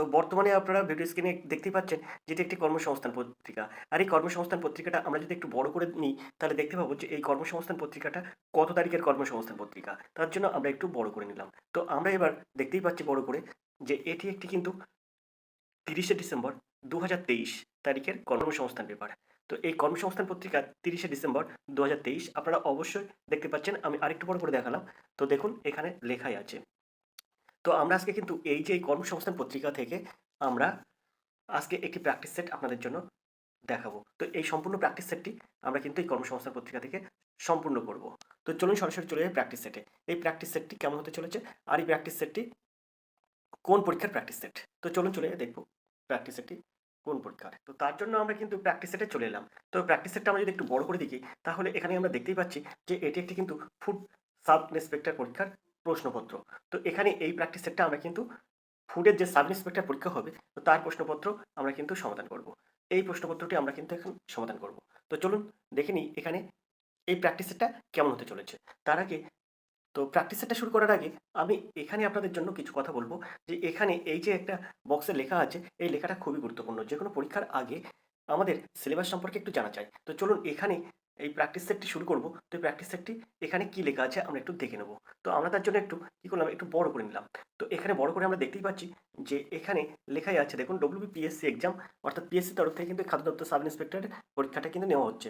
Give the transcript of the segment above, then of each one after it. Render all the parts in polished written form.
তো বর্তমানে আপনারা ভিডিও স্ক্রিনে দেখতেই পাচ্ছেন যেটি একটি কর্মসংস্থান পত্রিকা। আর এই কর্মসংস্থান পত্রিকাটা আমরা যদি একটু বড় করে নিই, তাহলে দেখতে পাবো যে এই কর্মসংস্থান পত্রিকাটা কত তারিখের কর্মসংস্থান পত্রিকা। তার জন্য আমরা একটু বড় করে নিলাম। তো আমরা এবার দেখতেই পাচ্ছি বড় করে যে এটি একটি কিন্তু ৩০শে ডিসেম্বর ২০২৩ তারিখের কর্মসংস্থান পেপার। তো এই কর্মসংস্থান পত্রিকা ৩০শে ডিসেম্বর ২০২৩ আপনারা অবশ্যই দেখতে পাচ্ছেন। আমি আরেকটু বড় করে দেখালাম। তো দেখুন এখানে লেখাই আছে। তো আমরা আজকে কিন্তু এই যে এই কর্মসংস্থান পত্রিকা থেকে আমরা আজকে একটি প্র্যাকটিস সেট আপনাদের জন্য দেখাবো। তো এই সম্পূর্ণ প্র্যাকটিস সেটটি আমরা কিন্তু এই কর্মসংস্থান পত্রিকা থেকে সম্পূর্ণ করব। তো চলুন সরাসরি চলে যাই প্র্যাকটিস সেটে। এই প্র্যাকটিস সেটটি কেমন হতে চলেছে আর এই প্র্যাকটিস সেটটি কোন পরীক্ষার প্র্যাকটিস সেট। তো চলুন চলে যাই দেখব প্র্যাকটিস সেটটি কোন পরীক্ষার। তো তার জন্য আমরা কিন্তু প্র্যাকটিস সেটে চলে এলাম। তো প্র্যাকটিস সেটটা আমরা যদি একটু বড় করে দেখি, তাহলে এখানে আমরা দেখতেই পাচ্ছি যে এটি একটি কিন্তু ফুড সাব ইন্সপেক্টর পরীক্ষার প্রশ্নপত্র। তো এখানে এই প্র্যাকটিস সেটটা আমরা কিন্তু ফুডের যে সাব ইন্সপেক্টর পরীক্ষা হবে, তো তার প্রশ্নপত্র আমরা কিন্তু সমাধান করব। এই প্রশ্নপত্রটি আমরা কিন্তু এখন সমাধান করব। তো চলুন দেখে নিই এখানে এই প্র্যাকটিস সেটটা কেমন হতে চলেছে। তার আগে তো প্র্যাকটিস সেটটা শুরু করার আগে আমি এখানে আপনাদের জন্য কিছু কথা বলব যে এখানে এই যে একটা বক্সে লেখা আছে, এই লেখাটা খুবই গুরুত্বপূর্ণ। যেকোনো পরীক্ষার আগে আমাদের সিলেবাস সম্পর্কে একটু জানা চাই। তো চলুন এখানে এই প্র্যাকটিস সেটটি শুরু করব। তো এই প্র্যাকটিস সেটটি এখানে কি লেখা আছে আমরা একটু দেখে নেব। তো আমরা তার জন্য একটু কি করলাম, একটু বড় করে নিলাম। তো এখানে বড় করে আমরা দেখতেই পাচ্ছি যে এখানে লেখাই আছে দেখুন WBPSC এক্সাম, অর্থাৎ পিএসসি তরফ থেকে কিন্তু খাদ্য দপ্তর সাব ইন্সপেক্টরের পরীক্ষাটা কিন্তু নেওয়া হচ্ছে।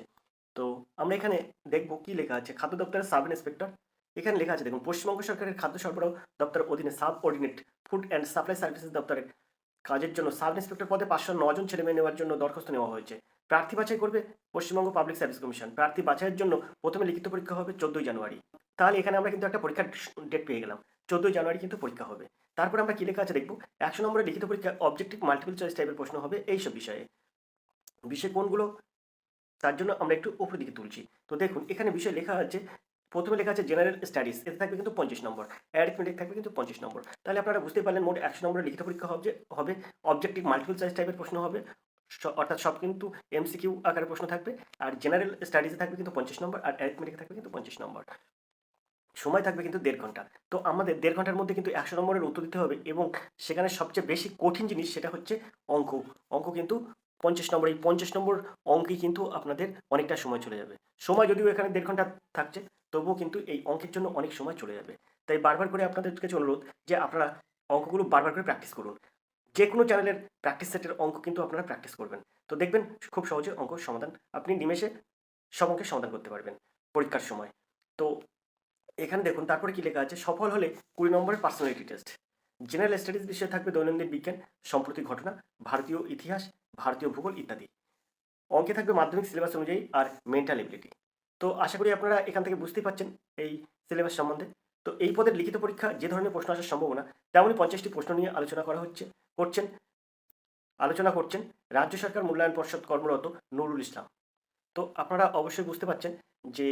তো আমরা এখানে দেখব কি লেখা আছে। খাদ্য দপ্তরের সাব ইন্সপেক্টর, এখানে লেখা আছে দেখুন, পশ্চিমবঙ্গ সরকারের খাদ্য সরবরাহ দপ্তর অধীনে sub ordinate food and supply services দপ্তরের কাজের জন্য সাব ইন্সপেক্টর পদে 509 জন ছেলেমেয়ে নেওয়ার জন্য দরখাস্ত নেওয়া হয়েছে। প্রার্থী বাছাই করবে পশ্চিমবঙ্গ পাবলিক সার্ভিস কমিশন। প্রার্থী বাছাইয়ের জন্য প্রথমে লিখিত পরীক্ষা হবে 14 জানুয়ারি। তাহলে এখানে আমরা কিন্তু একটা পরীক্ষার ডেট পেয়ে গেলাম। 14 জানুয়ারি কিন্তু পরীক্ষা হবে। তারপর আমরা কি লেখা আছে দেখব। 100 নম্বরের লিখিত পরীক্ষা অবজেক্টিভ মাল্টিপল চয়েস টাইপের প্রশ্ন হবে এইসব বিষয়ে। বিষয় কোনগুলো, তার জন্য আমরা একটু উপরের দিকে তুলছি। তো দেখুন এখানে বিষয় লেখা আছে, প্রথমে লেখা আছে জেনারেল স্টাডিজ, এতে থাকবে কিন্তু 25 নম্বর। অ্যারিথমেটিক থাকবে কিন্তু 25 নম্বর। তাহলে আপনারা বুঝতেই পারলেন মোট 100 নম্বরের লিখিত পরীক্ষা হবে অবজেক্টিভ মাল্টিপল চয়েস টাইপের প্রশ্ন হবে, অর্থাৎ সব কিন্তু এমসিকিউ আকারে প্রশ্ন থাকবে। আর জেনারেল স্টাডিজে থাকবে কিন্তু 50 নম্বর, আর অ্যারিথমেটিক থাকবে কিন্তু 50 নম্বর। সময় থাকবে কিন্তু 1.5 ঘন্টা। তো আমাদের 1.5 ঘন্টার মধ্যে কিন্তু 100 নম্বরের উত্তর দিতে হবে, এবং সেখানে সবচেয়ে বেশি কঠিন জিনিস সেটা হচ্ছে অঙ্ক। অঙ্ক কিন্তু 50 নম্বর, এই 50 নম্বর অঙ্কেই কিন্তু আপনাদের অনেকটা সময় চলে যাবে। সময় যদিও এখানে 1.5 ঘন্টা থাকছে, তবুও কিন্তু এই অঙ্কের জন্য অনেক সময় চলে যাবে। তাই বারবার করে আপনাদের কাছে অনুরোধ যে আপনারা অঙ্কগুলো বারবার করে প্র্যাকটিস করুন। যে কোনো চ্যানেলের প্র্যাকটিস সেটের অঙ্ক কিন্তু আপনারা প্র্যাকটিস করবেন। তো দেখবেন খুব সহজে অঙ্ক সমাধান আপনি নিমেষে সব অঙ্কের সমাধান করতে পারবেন পরীক্ষার সময়। তো এখানে দেখুন তারপরে কি লেখা আছে, সফল হলে 20 নম্বরের পার্সোনালিটি টেস্ট। জেনারেল স্টাডিজ বিষয়ে থাকবে দৈনন্দিন বিজ্ঞান, সাম্প্রতিক ঘটনা, ভারতীয় ইতিহাস, ভারতীয় ভূগোল ইত্যাদি। অঙ্কে থাকবে মাধ্যমিক সিলেবাস অনুযায়ী আর মেন্টাল এবিলিটি। তো আশা করি আপনারা এখান থেকে বুঝতেই পারছেন এই সিলেবাস সম্বন্ধে। তো এই পদের লিখিত পরীক্ষা যে ধরনের প্রশ্ন আসার সম্ভাবনা, তেমনই 50টি প্রশ্ন নিয়ে আলোচনা আলোচনা করছেন রাজ্য সরকার মূল্যায়ন পর্ষদ কর্মরত নুরুল ইসলাম। তো আপনারা অবশ্যই বুঝতে পারছেন যে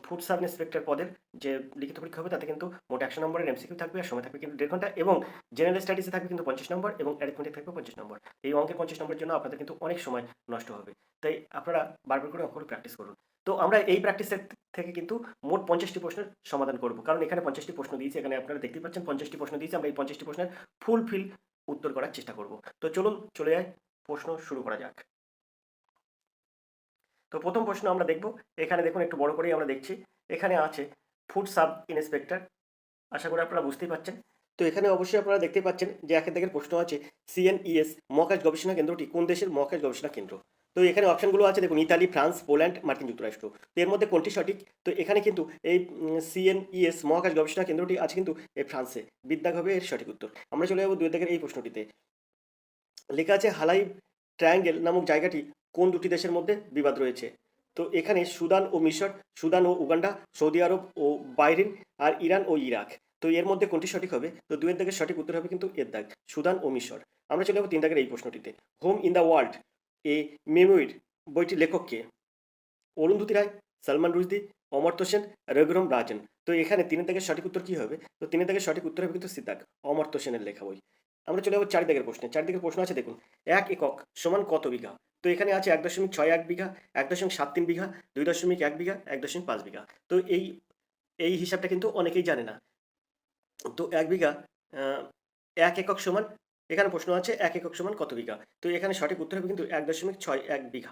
ফুড সাব ইন্সপেক্টর পদের যে লিখিত পরীক্ষা হবে তাতে কিন্তু মোট 100 নম্বরের এমসিকিউ থাকবে, আর সময় থাকবে কিন্তু 1.5 ঘন্টা, এবং জেনারেল স্টাডিজে থাকবে কিন্তু 50 নম্বর, এবং অ্যারিথমেটিক থাকবে 50 নম্বর। এই অঙ্কের 50 নম্বরের জন্য আপনাদের কিন্তু অনেক সময় নষ্ট হবে। তাই আপনারা বারবার করে অঙ্কগুলো প্র্যাকটিস করুন। তো আমরা এই প্র্যাকটিস সেট থেকে কিন্তু মোট 50টি প্রশ্নের সমাধান করব, কারণ এখানে 50টি প্রশ্ন দিয়েছি, এখানে আপনারা দেখতেই পাচ্ছেন 50টি প্রশ্ন দিয়েছি। আমরা এই 50টি প্রশ্নের ফুলফিল উত্তর করার চেষ্টা করব। তো চলুন চলে যাই, প্রশ্ন শুরু করা যাক। তো প্রথম প্রশ্ন আমরা দেখব। এখানে দেখুন একটু বড় করেই আমরা দেখছি। এখানে আছে ফুড সাব ইন্সপেক্টর, আশা করি আপনারা বুঝতেই পারছেন। তো এখানে অবশ্যই আপনারা দেখতে পাচ্ছেন যে একের দাগের প্রশ্ন আছে, সিএনইএস মহাকাশ গবেষণা কেন্দ্রটি কোন দেশের মহাকাশ গবেষণা কেন্দ্র। তো এখানে অপশনগুলো আছে দেখুন, ইতালি, ফ্রান্স, পোল্যান্ড, মার্কিন যুক্তরাষ্ট্র। তো এর মধ্যে কোনটি সঠিক? তো এখানে কিন্তু এই সিএনইএস মহাকাশ গবেষণা কেন্দ্রটি আছে কিন্তু এই ফ্রান্সে। বিদ্যাগ হবে এর সঠিক উত্তর। আমরা চলে যাবো 2 দাগের এই প্রশ্নটিতে। লেখা আছে হালাই ট্রায়াঙ্গেল নামক জায়গাটি কোন দুটি দেশের মধ্যে বিবাদ রয়েছে। তো এখানে সুদান ও মিশর, সুদান ও উগান্ডা, সৌদি আরব ও বাহরিন, আর ইরান ও ইরাক। তো এর মধ্যে কোনটি সঠিক হবে? তো 2 এর দাগের সঠিক উত্তর হবে কিন্তু এর দাগ, সুদান ও মিশর। আমরা চলে যাবো 3 দাগের এই প্রশ্নটিতে। হোম ইন দ্য ওয়ার্ল্ড এ মেমোইর বইটির লেখক কে? অরুন্ধতী রায়, সালমান রুশদি, অমর্ত্য সেন, রঘুরাম রাজন। তো এখানে 3 দাগের সঠিক উত্তর কি হবে? তো 3 দাগের সঠিক উত্তর হবে কিন্তু সিদ্ধাক, অমর্ত্য সেনের লেখা বই। আমরা চলে যাবো 4 দাগের প্রশ্নে। 4 দাগের প্রশ্ন আছে দেখুন, 1 একক সমান কত বিঘা? তো এখানে আছে 1.61 বিঘা, 1.73 বিঘা, 2.1 বিঘা, 1.5 বিঘা। তো এই হিসাবটা কিন্তু অনেকেই জানে না। তো 1 বিঘা 1 একক সমান এখানে প্রশ্ন আছে 1 একক সমান কত বিঘা? তো এখানে সঠিক উত্তর হবে কিন্তু 1.61 বিঘা।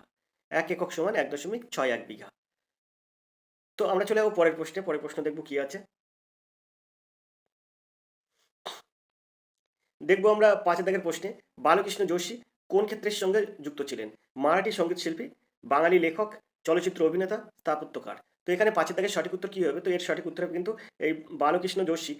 1 একক সমান 1.61 বিঘা। তো আমরা চলে যাবো পরের প্রশ্নে। পরের প্রশ্ন দেখব কি আছে। দেখব আমরা 5 দাগের প্রশ্নে, বালকৃষ্ণ যোশী কোন ক্ষেত্রের সঙ্গে যুক্ত ছিলেন? মারাঠি সঙ্গীত শিল্পী, বাঙালি লেখক, চলচ্চিত্র অভিনেতা, স্থাপত্যকার। তো এখানে 5 দাগের সঠিক উত্তর কি হবে? তো এর সঠিক উত্তর হবে কিন্তু এই বালকৃষ্ণ যোশী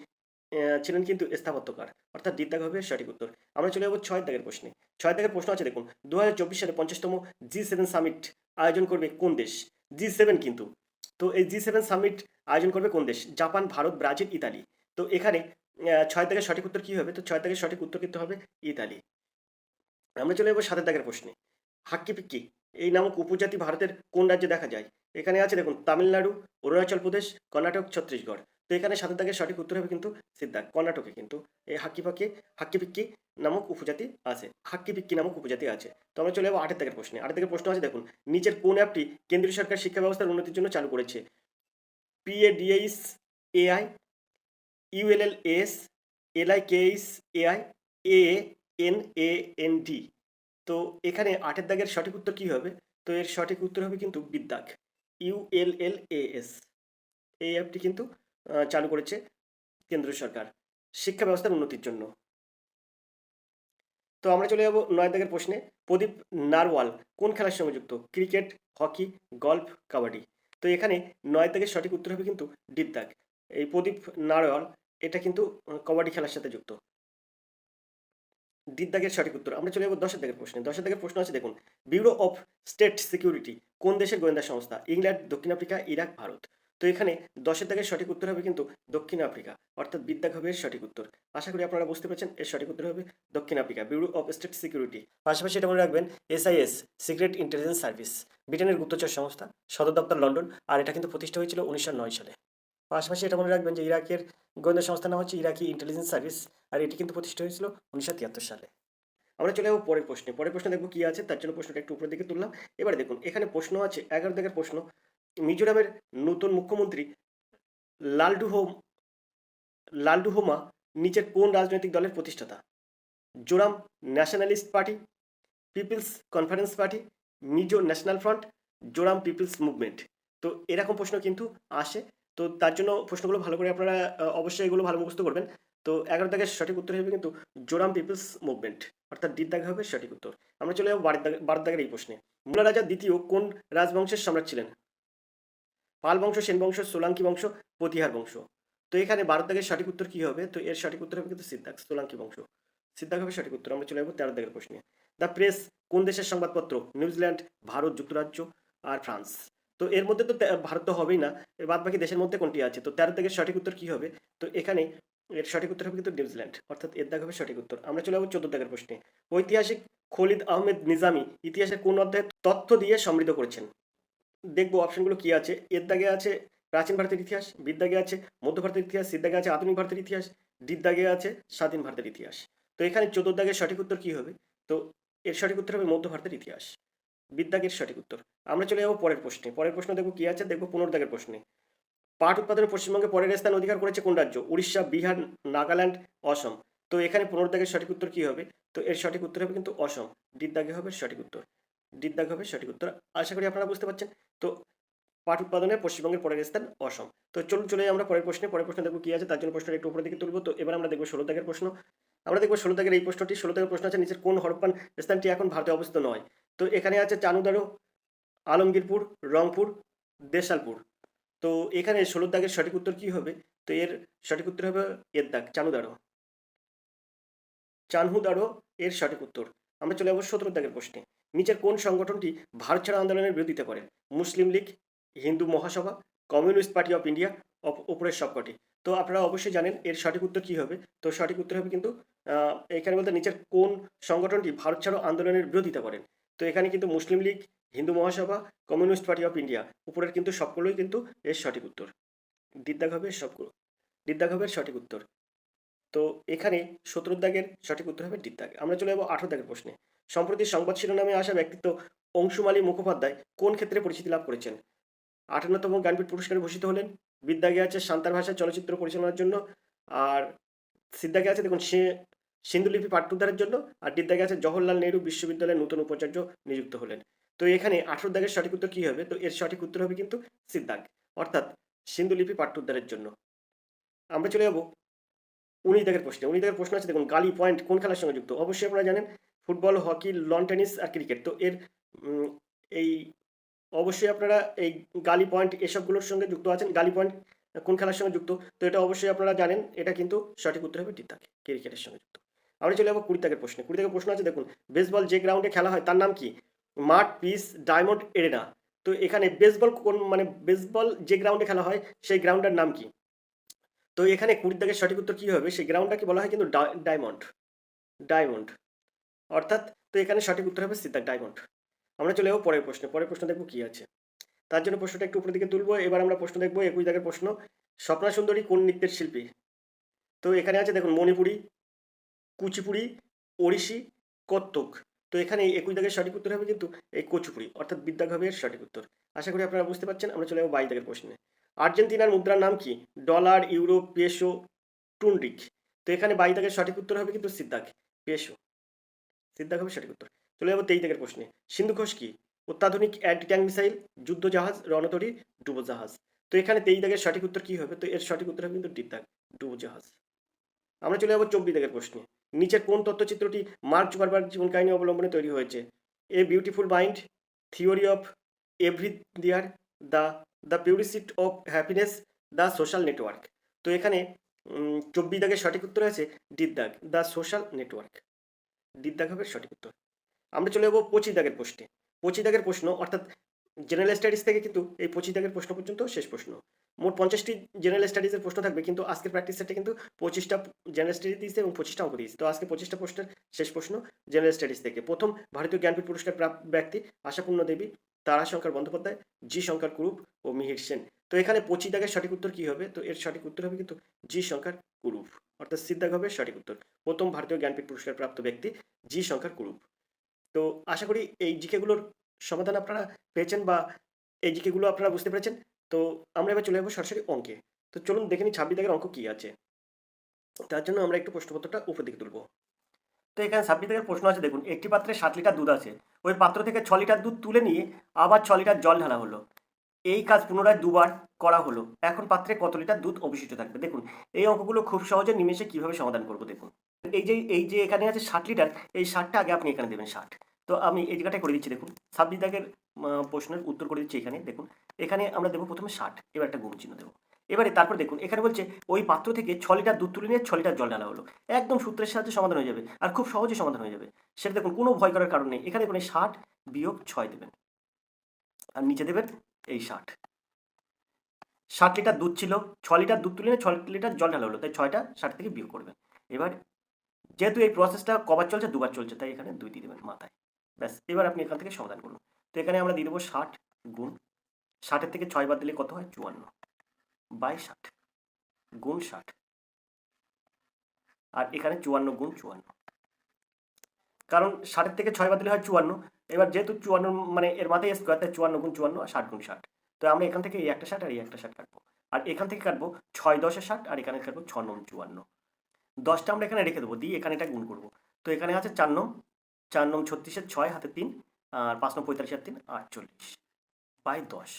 ছিলেন কিন্তু স্থাপত্যকার, অর্থাৎ দ্বিতীয় দাগ হবে সঠিক উত্তর। আমরা চলে যাবো 6 দাগের প্রশ্নে। 6 দাগের প্রশ্ন আছে দেখুন, 2024 সালে 50তম G7 সামিট আয়োজন করবে কোন দেশ? G7 কিন্তু। তো এই G7 সামিট আয়োজন করবে কোন দেশ? Japan, Bharat, Brazil, Italy. তো এখানে 6 দাগের সঠিক উত্তর কি হবে? তো 6 দাগের সঠিক উত্তর কিন্তু হবে ইতালি। আমরা চলে যাবো 7 দাগের প্রশ্নে। হাক্কি পিক্কি এই নামক উপজাতি ভারতের কোন রাজ্যে দেখা যায়? এখানে আছে দেখুন তামিলনাড়ু, অরুণাচল প্রদেশ, কর্ণাটক, ছত্তিশগড়। তো এখানে 7 দাগের সঠিক উত্তর হবে কিন্তু সিদ্ধাক, কর্ণাটকে কিন্তু এই হাক্কি পিক্কি নামক উপজাতি আছে। হাক্কি পিক্কি নামক উপজাতি আছে। তো আমরা চলে যাবো 8 দাগের প্রশ্নে। 8 দাগের প্রশ্ন আছে দেখুন, নিচের কোন অ্যাপটি কেন্দ্রীয় সরকার শিক্ষা ব্যবস্থার উন্নতির জন্য চালু করেছে? PADS AI, ULLAS, LIKS AI, ANAND। তো এখানে 8 দাগের সঠিক উত্তর কি হবে? তো এর সঠিক উত্তর হবে কিন্তু বিদ্যাক, ULLAS। এই অ্যাপটি কিন্তু চালু করেছে কেন্দ্র সরকার শিক্ষা ব্যবস্থার উন্নতির জন্য। তো আমরা চলে যাব 9 দাগের প্রশ্নে। প্রদীপ নারওয়াল কোন খেলার সঙ্গে যুক্ত? Cricket, hockey, golf, kabaddi. তো এখানে 9 দাগের সঠিক উত্তর হবে কিন্তু ডিপ দাগ। এই প্রদীপ নারওয়াল এটা কিন্তু কবাডি খেলার সাথে যুক্ত। ডিপ দাগের সঠিক উত্তর। আমরা চলে যাবো 10 দাগের প্রশ্নে। 10 দাগের প্রশ্ন আছে দেখুন, ব্যুরো অফ স্টেট সিকিউরিটি কোন দেশের গোয়েন্দা সংস্থা? ইংল্যান্ড, দক্ষিণ আফ্রিকা, ইরাক, ভারত। তো এখানে 10 দাগের সঠিক উত্তর হবে কিন্তু দক্ষিণ আফ্রিকা, অর্থাৎ বিদ্যাগ হবে এর সঠিক উত্তর। আশা করি আপনারা বুঝতে পেরেছেন, এর সঠিক উত্তর হবে দক্ষিণ Africa, bureau of state security. পাশাপাশি এটা মনে রাখবেন SIS, সিক্রেট ইন্টেলিজেন্স সার্ভিস, ব্রিটেনের গুপ্তচর সংস্থা, সদর দপ্তর লন্ডন, আর এটা কিন্তু প্রতিষ্ঠা হয়েছিল 1909 সালে। পাশাপাশি এটা মনে রাখবেন যে ইরাকের গোয়েন্দা সংস্থার নাম হচ্ছে ইরাকি ইন্টেলিজেন্স সার্ভিস, আর এটি কিন্তু প্রতিষ্ঠা হয়েছিল 1973 সালে। আমরা চলে যাবো পরের প্রশ্নে। পরের প্রশ্নে দেখবো কি আছে, তার জন্য প্রশ্নটা একটু উপরের দিকে তুললাম। এবারে দেখুন এখানে প্রশ্ন আছে 11 দাগের প্রশ্ন, মিজোরামের নতুন মুখ্যমন্ত্রী লালডুহো লালডুহোমা নিচের কোন রাজনৈতিক দলের প্রতিষ্ঠাতা? Zoram nationalist party, people's conference party, Mizo national front, Zoram people's movement. তো এরকম প্রশ্ন কিন্তু আসে। তো তার জন্য প্রশ্নগুলো ভালো করে আপনারা অবশ্যই এগুলো ভালো মুখস্থ করবেন। তো 11 দাগের সঠিক উত্তর হবে কিন্তু জোরাম পিপলস মুভমেন্ট, অর্থাৎ দ্বিত দাগ হবে সঠিক উত্তর। আমরা চলে যাবো 12 দাগের এই প্রশ্নে। মুঘল রাজা দ্বিতীয় কোন রাজবংশের সম্রাট ছিলেন? পাল বংশ, সেন বংশ, সোলাঙ্কি বংশ, প্রতিহার বংশ। তো এখানে 12 দাগের সঠিক উত্তর কি হবে? তো এর সঠিক উত্তর হবে কিন্তু সিদ্ধাক, সোলাঙ্কি বংশ। সিদ্ধাক হবে সঠিক উত্তর। আমরা চলে যাবো 13 দাগের প্রশ্নে। দ্য প্রেস কোন দেশের সংবাদপত্র? নিউজিল্যান্ড, ভারত, যুক্তরাজ্য আর ফ্রান্স। তো এর মধ্যে তো ভারত তো হবেই না, বাদ বাকি দেশের মধ্যে কোনটি আছে? তো 13 দাগের সঠিক উত্তর কি হবে? তো এখানে এর সঠিক উত্তর হবে কিন্তু নিউজিল্যান্ড, অর্থাৎ এর দাগ হবে সঠিক উত্তর। আমরা চলে যাবো 14 দাগের প্রশ্নে। ঐতিহাসিক খলিদ আহমেদ নিজামী ইতিহাসের কোন অধ্যায়ে তথ্য দিয়ে সমৃদ্ধ করেছেন? দেখবো অপশনগুলো কি আছে। এর দাগে আছে প্রাচীন ভারতের ইতিহাস, বির দাগে আছে মধ্য ভারতের ইতিহাস, সির দাগে আছে আধুনিক ভারতের ইতিহাস, ডির দাগে আছে স্বাধীন ভারতের ইতিহাস। তো এখানে 14 দাগের সঠিক উত্তর কি হবে? তো এর সঠিক উত্তর হবে মধ্য ভারতের ইতিহাস, বিদ্যাগের সঠিক উত্তর। আমরা চলে যাবো পরের প্রশ্নে। পরের প্রশ্ন দেখবো কি আছে, দেখবো 15 দাগের প্রশ্নে। পাট উৎপাদনে পশ্চিমবঙ্গে পরের স্থান অধিকার করেছে কোন রাজ্য? উড়িষ্যা, বিহার, নাগাল্যান্ড, অসম। তো এখানে 15 দাগের সঠিক উত্তর কি হবে? তো এর সঠিক উত্তর হবে কিন্তু অসম, ডির দাগে হবে সঠিক উত্তর, ডির দাগ হবে সঠিক উত্তর। আশা করি আপনারা বুঝতে পারছেন। তো পাট উৎপাদনে পশ্চিমবঙ্গের পরের স্থান অসম। তো চলুন চলে যাই আমরা পরের প্রশ্নে। পরের প্রশ্ন দেখবো কি আছে, তার জন্য প্রশ্নটা একটু উপরের দিকে তুলবো। তো এবার আমরা দেখবো 16 দাগের প্রশ্ন। আমরা দেখবো 16 দাগের এই প্রশ্নটি। 16 দাগের প্রশ্ন আছে, নিচের কোন হরপ্পান স্থানটি এখন ভারতে অবস্থিত নয়? তো এখানে আছে চানুদারো, আলমগীরপুর, রংপুর, দেশালপুর। তো এখানে 16 দাগের সঠিক উত্তর কি হবে? তো এর সঠিক উত্তর হবে এর দাগ, চানুদারো, চানহুদারো এর সঠিক উত্তর। আমরা চলে যাবো 17 দাগের প্রশ্নে। নিচের কোন সংগঠনটি ভারত ছাড়া আন্দোলনের বিরোধিতা করে? মুসলিম লীগ, হিন্দু মহাসভা, কমিউনিস্ট পার্টি অফ ইন্ডিয়া, উপরের সবকটি। তো আপনারা অবশ্যই জানেন এর সঠিক উত্তর কি হবে। তো সঠিক উত্তর হবে কিন্তু এখানে বলতে নিচের কোন সংগঠনটি ভারত ছাড়ো আন্দোলনের বিরোধিতা করেন? তো এখানে কিন্তু মুসলিম লীগ, হিন্দু মহাসভা, কমিউনিস্ট পার্টি অফ ইন্ডিয়া, উপরের কিন্তু সবগুলোই কিন্তু এর সঠিক উত্তর। দিদ্দাগ হবে সবগুলো, দিদ্দাগ হবে সঠিক উত্তর। তো এখানে 17 দাগের সঠিক উত্তর হবে ডির দাগ। আমরা চলে যাবো 18 দাগের প্রশ্নে। সম্প্রতি সংবাদ শিরোনামে আসা ব্যক্তিত্ব অংশুমালী মুখোপাধ্যায় কোন ক্ষেত্রে পরিচিতি লাভ করেছেন? 58তম জ্ঞানপীঠ পুরস্কারে ভূষিত হলেন। বিদ্যাগে আছে সাঁওতাল ভাষায় চলচ্চিত্র পরিচালনার জন্য। আর সিদ্ধাগে আছে দেখুন সিন্ধুলিপি পাঠ্যোদ্ধারের জন্য, আর ডির দাগে আছে জওহরলাল নেহরু বিশ্ববিদ্যালয়ের নতুন উপাচার্য নিযুক্ত হলেন। তো এখানে 18 দাগের সঠিক উত্তর কি হবে? তো এর সঠিক উত্তর হবে কিন্তু সি দাগ, অর্থাৎ সিন্ধুলিপি পাঠ্যোদ্ধারের জন্য। আমরা চলে যাবো 19 দাগের প্রশ্নে। 19 দাগের প্রশ্ন আছে দেখুন, গালি পয়েন্ট কোন খেলার সঙ্গে যুক্ত? অবশ্যই আপনারা জানেন ফুটবল, হকি, লন টেনিস আর ক্রিকেট। তো এর এই অবশ্যই আপনারা এই গালি পয়েন্ট এসবগুলোর সঙ্গে যুক্ত আছেন। গালি পয়েন্ট কোন খেলার সঙ্গে যুক্ত? তো এটা অবশ্যই আপনারা জানেন, এটা কিন্তু সঠিক উত্তর হবে ডি দাগ, ক্রিকেটের সঙ্গে যুক্ত। আমরা চলে যাবো 20 দাগের প্রশ্নে। 20 দাগের প্রশ্ন আছে দেখুন, বেসবল যে গ্রাউন্ডে খেলা হয় তার নাম কি? মাঠ, পিচ, ডায়মন্ড, এরেনা। তো এখানে বেসবল কোন মানে বেসবল যে গ্রাউন্ডে খেলা হয় সেই গ্রাউন্ডের নাম কি? তো এখানে 20 দাগের সঠিক উত্তর কি হবে? সেই গ্রাউন্ডটাকে বলা হয় কিন্তু ডায়মন্ড, ডায়মন্ড অর্থাৎ। তো এখানে সঠিক উত্তর হবে সি দাগ, ডায়মন্ড। আমরা চলে যাবো পরের প্রশ্নে। পরের প্রশ্ন দেখবো কি আছে। তার জন্য প্রশ্নটা একটু উপরের দিকে তুলবো। এবার আমরা প্রশ্ন দেখবো 21 দাগের প্রশ্ন, স্বপ্না সুন্দরী কোন নৃত্যের শিল্পী? তো এখানে আছে দেখুন, মণিপুরি, কুচিপুড়ি, ওড়িশি, কত্থক। তো এখানে 21 দাগের সঠিক উত্তর হবে কিন্তু এই কুচিপুড়ি, অর্থাৎ বিদ্যাগ হবে এর সঠিক উত্তর। আশা করি আপনারা বুঝতে পারছেন। আমরা চলে যাবো 22 দাগের প্রশ্নে। আর্জেন্টিনার মুদ্রার নাম কি? Dollar, euro, peso, tugrik. তো এখানে 22 দাগের সঠিক উত্তর হবে কিন্তু সিদ্ধাক, পেসো, সিদ্ধাক হবে সঠিক উত্তর। চলে যাবো 23 দাগের প্রশ্নে। সিন্ধু ঘোষ কি? অত্যাধুনিক অ্যান্টি ট্যাঙ্ক মিসাইল, যুদ্ধ জাহাজ, রণতরী, ডুবোজাহাজ। তো এখানে 23 দাগের সঠিক উত্তর কি হবে? তো এর সঠিক উত্তর হবে কিন্তু ডি দাগ, ডুবোজাহাজ। আমরা চলে যাবো 24 দাগের প্রশ্নে। নিচের কোন তথ্যচিত্রটি মার্ক জুকারবার্গ জীবন কাহিনী অবলম্বনে তৈরি হয়েছে? A beautiful mind, theory of everything, the the pursuit of happiness, the social network. তো এখানে 24 দাগের সঠিক উত্তর আছে ডি দাগ, দ্য সোশ্যাল নেটওয়ার্ক। ডি দাগ হবে সঠিক উত্তর। আমরা চলে যাবো 25 দাগের প্রশ্নে। 25 দাগের প্রশ্ন অর্থাৎ জেনারেল স্টাডিজ থেকে কিন্তু এই 25 দাগের প্রশ্ন পর্যন্ত শেষ প্রশ্ন। মোট 50টি জেনারেল স্টাডিজের প্রশ্ন থাকবে, কিন্তু আজকের প্র্যাকটিস সেটে কিন্তু 25টা জেনারেল স্টাডিজ দিয়েছে এবং 25টা অঙ্ক দিয়েছে। তো আজকে 25টা প্রশ্নের শেষ প্রশ্ন জেনারেল স্টাডিজ থেকে। প্রথম, ভারতীয় জ্ঞানপীঠ পুরস্কার প্রাপ্ত ব্যক্তি আশাপূর্ণ দেবী, তারাশঙ্কর বন্দ্যোপাধ্যায়, জি শঙ্কর কুরুপ ও মিহির সেন। তো এখানে 25 দাগের সঠিক উত্তর কি হবে? তো এর সঠিক উত্তর হবে কিন্তু জি শঙ্কর কুরুপ, অর্থাৎ সিদ্ধাগ হবে সঠিক উত্তর। প্রথম ভারতীয় জ্ঞানপীঠ পুরস্কার প্রাপ্ত ব্যক্তি জি শঙ্কর কুরুপ। তো আশা করি এই জিকেগুলোর সমাধান আপনারা পেয়েছেন বা এই জিকেগুলো আপনারা বুঝতে পেরেছেন। তো আমরা এবার চলে যাবো সরাসরি অঙ্কে। তো চলুন দেখে নিই 26 দাগের অঙ্ক কি আছে। তার জন্য আমরা একটু প্রশ্নপত্রটা উপর দিকে তুলবো। তো এখানে 26 দাগের প্রশ্ন আছে দেখুন, একটি পাত্রে 7 লিটার দুধ আছে, ওই পাত্র থেকে 6 লিটার দুধ তুলে নিয়ে আবার 6 লিটার জল ঢালা হলো। এই কাজ পুনরায় দুবার করা হলো। এখন পাত্রে কত লিটার দুধ অবশিষ্ট থাকবে? দেখুন এই অঙ্কগুলো খুব সহজে নিমেষে কিভাবে সমাধান করবো দেখুন। এই যে এখানে আছে 60 লিটার, এই 60টা আগে আপনি এখানে দেবেন 60। তো আমি এই জায়গাটায় করে দিচ্ছি দেখুন, 26 দাগের প্রশ্নের উত্তর করে দিচ্ছি এখানে দেখুন। এখানে আমরা দেবো প্রথমে 60, এবার একটা গুণ চিহ্ন দেবো। এবারে তারপর দেখুন এখানে বলছে ওই পাত্র থেকে 6 লিটার দুধ তুলে নিয়ে 6 লিটার জল ঢালা হলো। একদম সূত্রের সাহায্যে সমাধান হয়ে যাবে আর খুব সহজে সমাধান হয়ে যাবে। সেটা দেখুন কোনো ভয় করার কারণ নেই। এখানে দেখুন 60 বিয়োগ 6 দেবেন আর নিচে দেবেন এই 60। 60 লিটার দুধ ছিল, 6 লিটার দুধ তুলে নিয়ে 6 লিটার জল ঢালা হলো, তাই 6টা 60 থেকে বিয়োগ করবেন। এবার যেহেতু এই প্রসেসটা কবার চলছে? দুবার চলছে, তাই এখানে 2 দিয়ে দেবেন মাথায়। ব্যাস, এবার আপনি এখান থেকে সমাধান করুন। তো এখানে আমরা দিয়ে দেবো 60 গুণ 60-এর থেকে 6 বাদ দিলে কত হয়? 54 বাই 60 গুণ 60, আর এখানে 54 গুণ 54, কারণ 60-এর থেকে 6 বাদ দিলে হয় 54। এবার যেহেতু 54 মানে এর মাথায় স্কোয়ার, তাই 54 গুণ 54 আর 60 গুণ 60। তো আমরা এখান থেকে এই একটা 60 আর এই একটা 60 কাটবো, আর এখান থেকে কাটবো 6 10 60 আর এখানে কাটবো 6 9 54। 10টা আমরা এখানে রেখে দেবো, দিয়ে এখানে এটা গুণ করবো। তো এখানে আছে 4 9 36-এর 6 হাতে 3 আর 5 9 45 আর 3 48 বাই 10।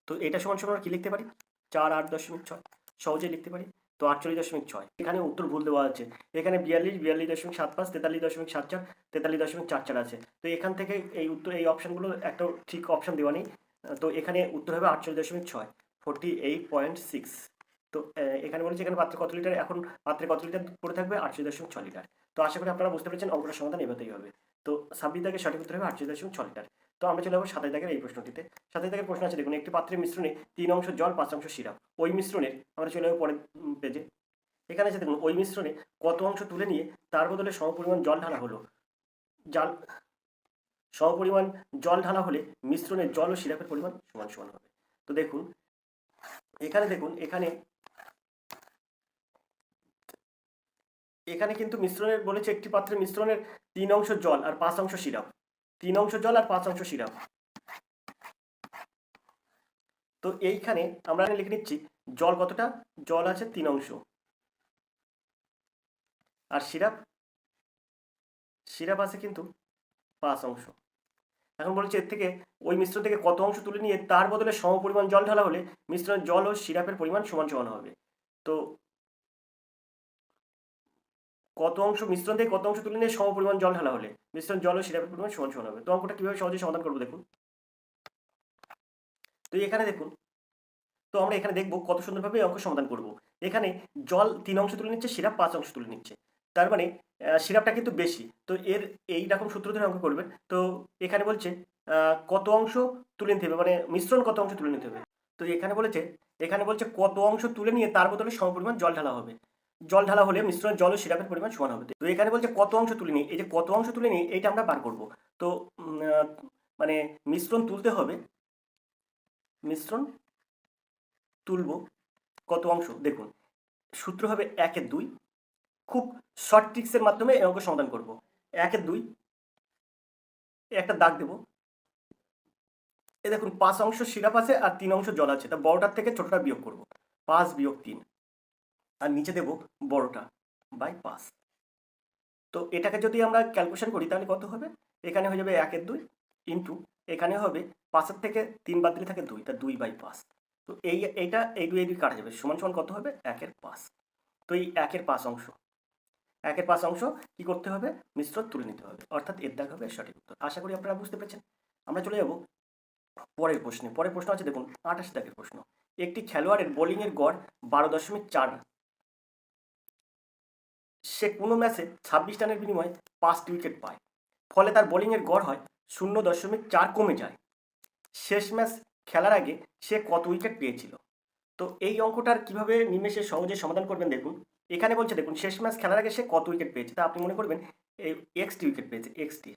তো এটা সমান সমান কি লিখতে পারি? 4 8.6 সহজেই লিখতে পারি। তো 48.6। এখানে উত্তর ভুল দেওয়া আছে। এখানে 42 43.75 43.44 আছে। তো এখান থেকে এই উত্তর এই অপশানগুলো একটা ঠিক অপশান দেওয়া নেই। তো এখানে উত্তর হবে 48.6, 48.6। তো এখানে বলেছে এখানে পাত্রে কত লিটার, এখন পাত্রে কত লিটার পড়ে থাকবে? 48.6 লিটার। তো আশা করি আপনারা বুঝতে পেরেছেন অঙ্কটার সমাধান এভাবেই হবে। তো 26 দাগের সঠিক উত্তর হবে 48.6 লিটার। তো আমরা চলে যাবো 27 দাগের এই প্রশ্নটিতে। 27 দাগের প্রশ্ন আছে দেখুন, একটি পাত্রের মিশ্রণে 3 অংশ জল 5 অংশ সিরাপ। ওই মিশ্রণের, আমরা চলে যাবো পরের পেজে। এখানে আছে দেখুন, ওই মিশ্রণে কত অংশ তুলে নিয়ে তার বদলে সমপরিমাণ জল ঢালা হলো। সমপরিমাণ জল ঢালা হলে মিশ্রণের জল ও সিরাপের পরিমাণ সমান সমান হবে। তো দেখুন এখানে কিন্তু মিশ্রণের বলেছে একটি পাত্রে মিশ্রণের 3 অংশ জল আর 5 অংশ সিরাপ। 3 অংশ জল আর 5 অংশ সিরাপ। তো এইখানে আমরা লিখে নিচ্ছি জল কতটা? জল আছে 3 অংশ আর সিরাপ আছে কিন্তু 5 অংশ। এখন বলছে এর থেকে ওই মিশ্রণ থেকে কত অংশ তুলে নিয়ে তার বদলে সমপরিমাণ জল ঢালা হলে মিশ্রণের জল ও সিরাপের পরিমাণ সমান সমান হবে। তো কত অংশ মিশ্রণ থেকে কত অংশ তুলে নিয়ে সমপরিমাণ জল ঢালা হলে মিশ্রণ জল ও সিরাপের পরিমাণ সমান সমান হবে। তো অঙ্কটা কিভাবে সহজে সমাধান করবো দেখুন। তো এখানে দেখুন, তো আমরা এখানে দেখবো কত সুন্দরভাবে এই অঙ্ক সমাধান করব। এখানে জল 3 অংশ তুলে নিচ্ছে, সিরাপ 5 অংশ তুলে নিচ্ছে। তার মানে সিরাপটা কিন্তু বেশি, তো এর এই রকম সূত্র ধরে অঙ্ক করবেন। তো এখানে বলছে কত অংশ তুলে নিতে হবে, মানে মিশ্রণ কত অংশ তুলে নিতে হবে। তো এখানে বলছে কত অংশ তুলে নিয়ে তার বদলে সমপরিমাণ জল ঢালা হবে। জল ঢালা হলে মিশ্রণ জল ও সিরাপের পরিমাণ সমান হবে। তো এখানে বলছে কত অংশ তুলে নিই, এই যে কত অংশ তুলে নিই এইটা আমরা বার করব। তো মানে মিশ্রণ তুলতে হবে, মিশ্রণ তুলব কত অংশ দেখুন, সূত্র হবে 1/2। খুব শর্ট ট্রিক্সের মাধ্যমে এই অঙ্ক সমাধান করব। 1/2 একটা দাগ দেব। এই দেখুন 5 অংশ সিরাপ আছে আর 3 অংশ জল আছে, তা বড়টার থেকে ছোটটা বিয়োগ করব। 5 বিয়োগ 3 আর নিচে দেব বড়টা বাই 5। তো এটাকে যদি আমরা ক্যালকুলেশন করি তাহলে কত হবে, এখানে হয়ে যাবে 1/2 ইন্টু এখানে হবে 5-এর থেকে 3 বাদ দিলে থাকে 2, তা 2/5। তো এইটা এই 2 কাটা যাবে, সমান সমান কত হবে 1/5। তো এই 1/5 অংশ, 1/5 অংশ কি করতে হবে, মিশ্রণ তুলে নিতে হবে, অর্থাৎ এর দাগ হবে সঠিক উত্তর। আশা করি আপনারা বুঝতে পেরেছেন। আমরা চলে যাব পরের প্রশ্নে। পরের প্রশ্ন আছে দেখুন 28 দাগের প্রশ্ন। একটি খেলোয়াড়ের বোলিংয়ের গড় 12.4, সে কোনো ম্যাচে 26 রানের বিনিময়ে 5টি উইকেট পায়, ফলে তার বোলিংয়ের গড় হয় 0.4 কমে যায়। শেষ ম্যাচ খেলার আগে সে কত উইকেট পেয়েছিল। তো এই অঙ্কটার কিভাবে নিমেষে সহজে সমাধান করবেন দেখুন। এখানে বলছে দেখুন শেষ ম্যাচ খেলার আগে সে কত উইকেট পেয়েছে, তা আপনি মনে করবেন এই এক্সটি উইকেট পেয়েছে, এক্সটি।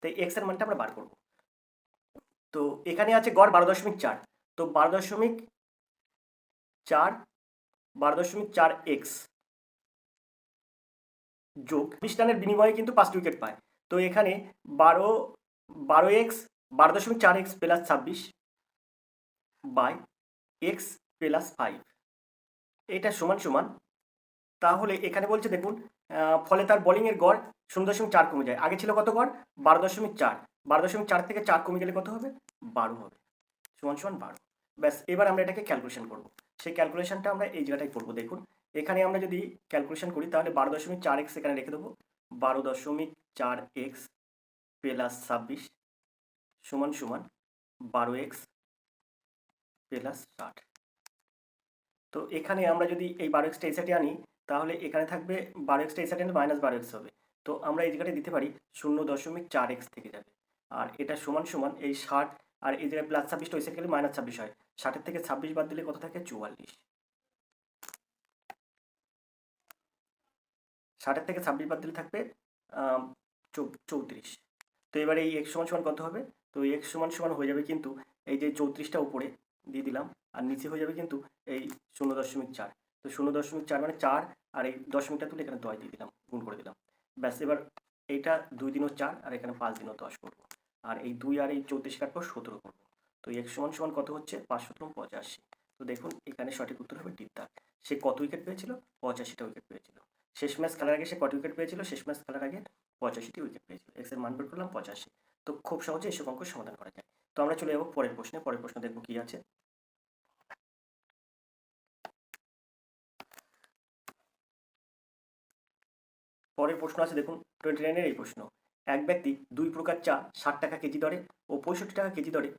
তাই এক্স এর মানটা আমরা বার করব। তো এখানে আছে গড় 12.4, তো 12.4 এক্স যোগ 20 রানের বিনিময়ে কিন্তু 5টি উইকেট পায়। তো এখানে 12 x 12.4 x plus 26 by x plus 5, এটা সমান সমান, তাহলে এখানে বলছে দেখুন ফলে তার বোলিংয়ের গড় 0.4 কমে যায়। আগে ছিল কত গড় 12.4, 12.4 থেকে 4 কমে গেলে কত হবে 12 হবে, সমান সমান 12। ব্যাস, এবার আমরা এটাকে ক্যালকুলেশন করব। সেই ক্যালকুলেশনটা আমরা এই জায়গাটায় করবো। দেখুন এখানে আমরা যদি ক্যালকুলেশন করি তাহলে 12.4 এক্স এখানে রেখে দেবো, 12.4 এক্স প্লাস 26 সমান সমান 12 এক্স প্লাস 60। তো এখানে আমরা যদি এই 12 এক্সটা এই সাইডে আনি তাহলে এখানে থাকবে 12 এক্সটা এই সাইডে আনলে -12 এক্স হবে। তো আমরা এই জায়গাটায় দিতে পারি 0.4 এক্স থেকে যাবে, আর এটা সমান সমান এই 60, আর এই জায়গায় প্লাস 26টা ওই সাইড গেলে -26 হয়। 60-এর থেকে 26 বাদ দিলে কত থাকে 44, 60-এর থেকে 26 বাদ দিলে থাকবে 34। তো এবারে এই এক্স সমান সমান কত হবে, তো এক্স সমান সমান হয়ে যাবে কিন্তু এই যে 34টা উপরে দিয়ে দিলাম আর নিচে হয়ে যাবে কিন্তু এই 0.4। তো 0.4 মানে 4, আর এই দশমিকটা তুলে এখানে 10 দিয়ে দিলাম, গুণ করে দিলাম। ব্যাস, এবার এইটা 2 দিনও 4 আর এখানে 5 দিনও 10 করবো, আর এই 2 আর এই 34 কাটবো 17 করবো। তো এক্স সমান সমান কত হচ্ছে 5×17=85। তো দেখুন এখানে সঠিক উত্তর হবে ডির দাগ। সে কত উইকেট পেয়েছিল, 85টা উইকেট পেয়েছিল। শেষ ম্যাচ খেলার আগে সে কত উইকেট পেয়েছিল, শেষ ম্যাচ খেলার আগে 85টি উইকেট পেয়েছিল। এক্স এর মান বের করলাম 85। তো খুব সহজে এসব অঙ্ক সমাধান করা যায়। তো আমরা চলে যাবো পরের প্রশ্নে। পরের প্রশ্ন দেখবো কি আছে। পরের প্রশ্ন আছে দেখুন 29-এর এই প্রশ্ন। এক ব্যক্তি 2 প্রকার চা 60 টাকা কেজি দরে ও 65 টাকা কেজি দরে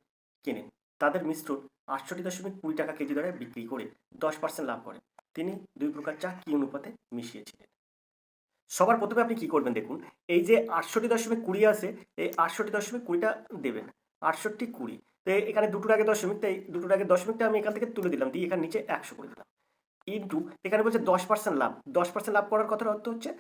কেনেন। তাদের মিশ্রণ 68.20 টাকা কেজি দরে বিক্রি করে 10% লাভ করেন। তিনি 2 প্রকার চা কি অনুপাতে মিশিয়েছিলেন। সবার প্রথমে আপনি কি করবেন দেখুন, এই যে 68.20 আছে, এই 68.20টা দেবেন, 68-20। তো এখানে দুটোর আগে দশমিক, তাই দুটোর আগে দশমিকটা আমি এখান থেকে তুলে দিলাম, দিয়ে এখানে নিচে 100 করে দিলাম, ইন্টু এখানে বলছে 10% লাভ। 10% লাভ করার কথার অর্থ হচ্ছে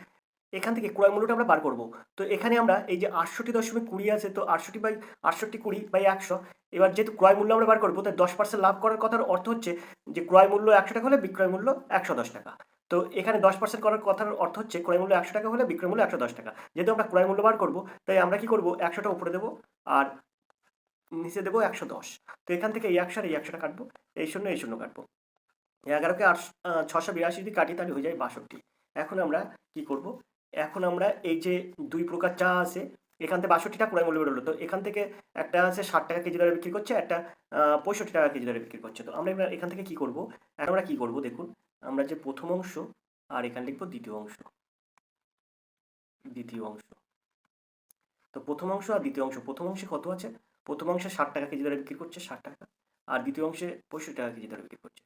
এখান থেকে ক্রয় মূল্যটা আমরা বার করব। তো এখানে আমরা এই যে 68.20 আছে, তো 68/100, এবার যেহেতু ক্রয় মূল্য আমরা বার করবো তাই 10% লাভ করার কথার অর্থ হচ্ছে যে ক্রয় মূল্য 100 টাকা হলে বিক্রয় মূল্য 110 টাকা। তো এখানে 10% করার কথার অর্থ হচ্ছে ক্রয় মূল্য 100 টাকা হলে বিক্রয় মূল্য 110 টাকা। যেহেতু আমরা ক্রয় মূল্য বার করবো তাই আমরা কি করবো 100টা উপরে দেবো আর নিচে দেবো 110। তো এখান থেকে এই 100 আর এই 100টা কাটবো, এই 0 এই 0 কাটবো, 11কে 682 যদি কাটি তাহলে হয়ে যায় 62। এখন আমরা কি করব, এখন আমরা এই যে দুই প্রকার চা আছে, এখান থেকে 62টা ক্রয় মূল্য বেরোলো, তো এখান থেকে একটা আছে 60 টাকা কেজি দরে বিক্রি করছে, একটা 65 টাকা কেজি দরে বিক্রি করছে। তো আমরা এবার এখান থেকে কি করব, এখন আমরা কি করব দেখুন, আমরা যে প্রথম অংশ আর এখানে লিখবো দ্বিতীয় অংশ, দ্বিতীয় অংশ। তো প্রথম অংশ আর দ্বিতীয় অংশ, প্রথম অংশে কত আছে, প্রথম অংশে 60 টাকা কেজি দরে বিক্রি করছে 60 টাকা, আর দ্বিতীয় অংশে 65 টাকা কেজি দরে বিক্রি করছে।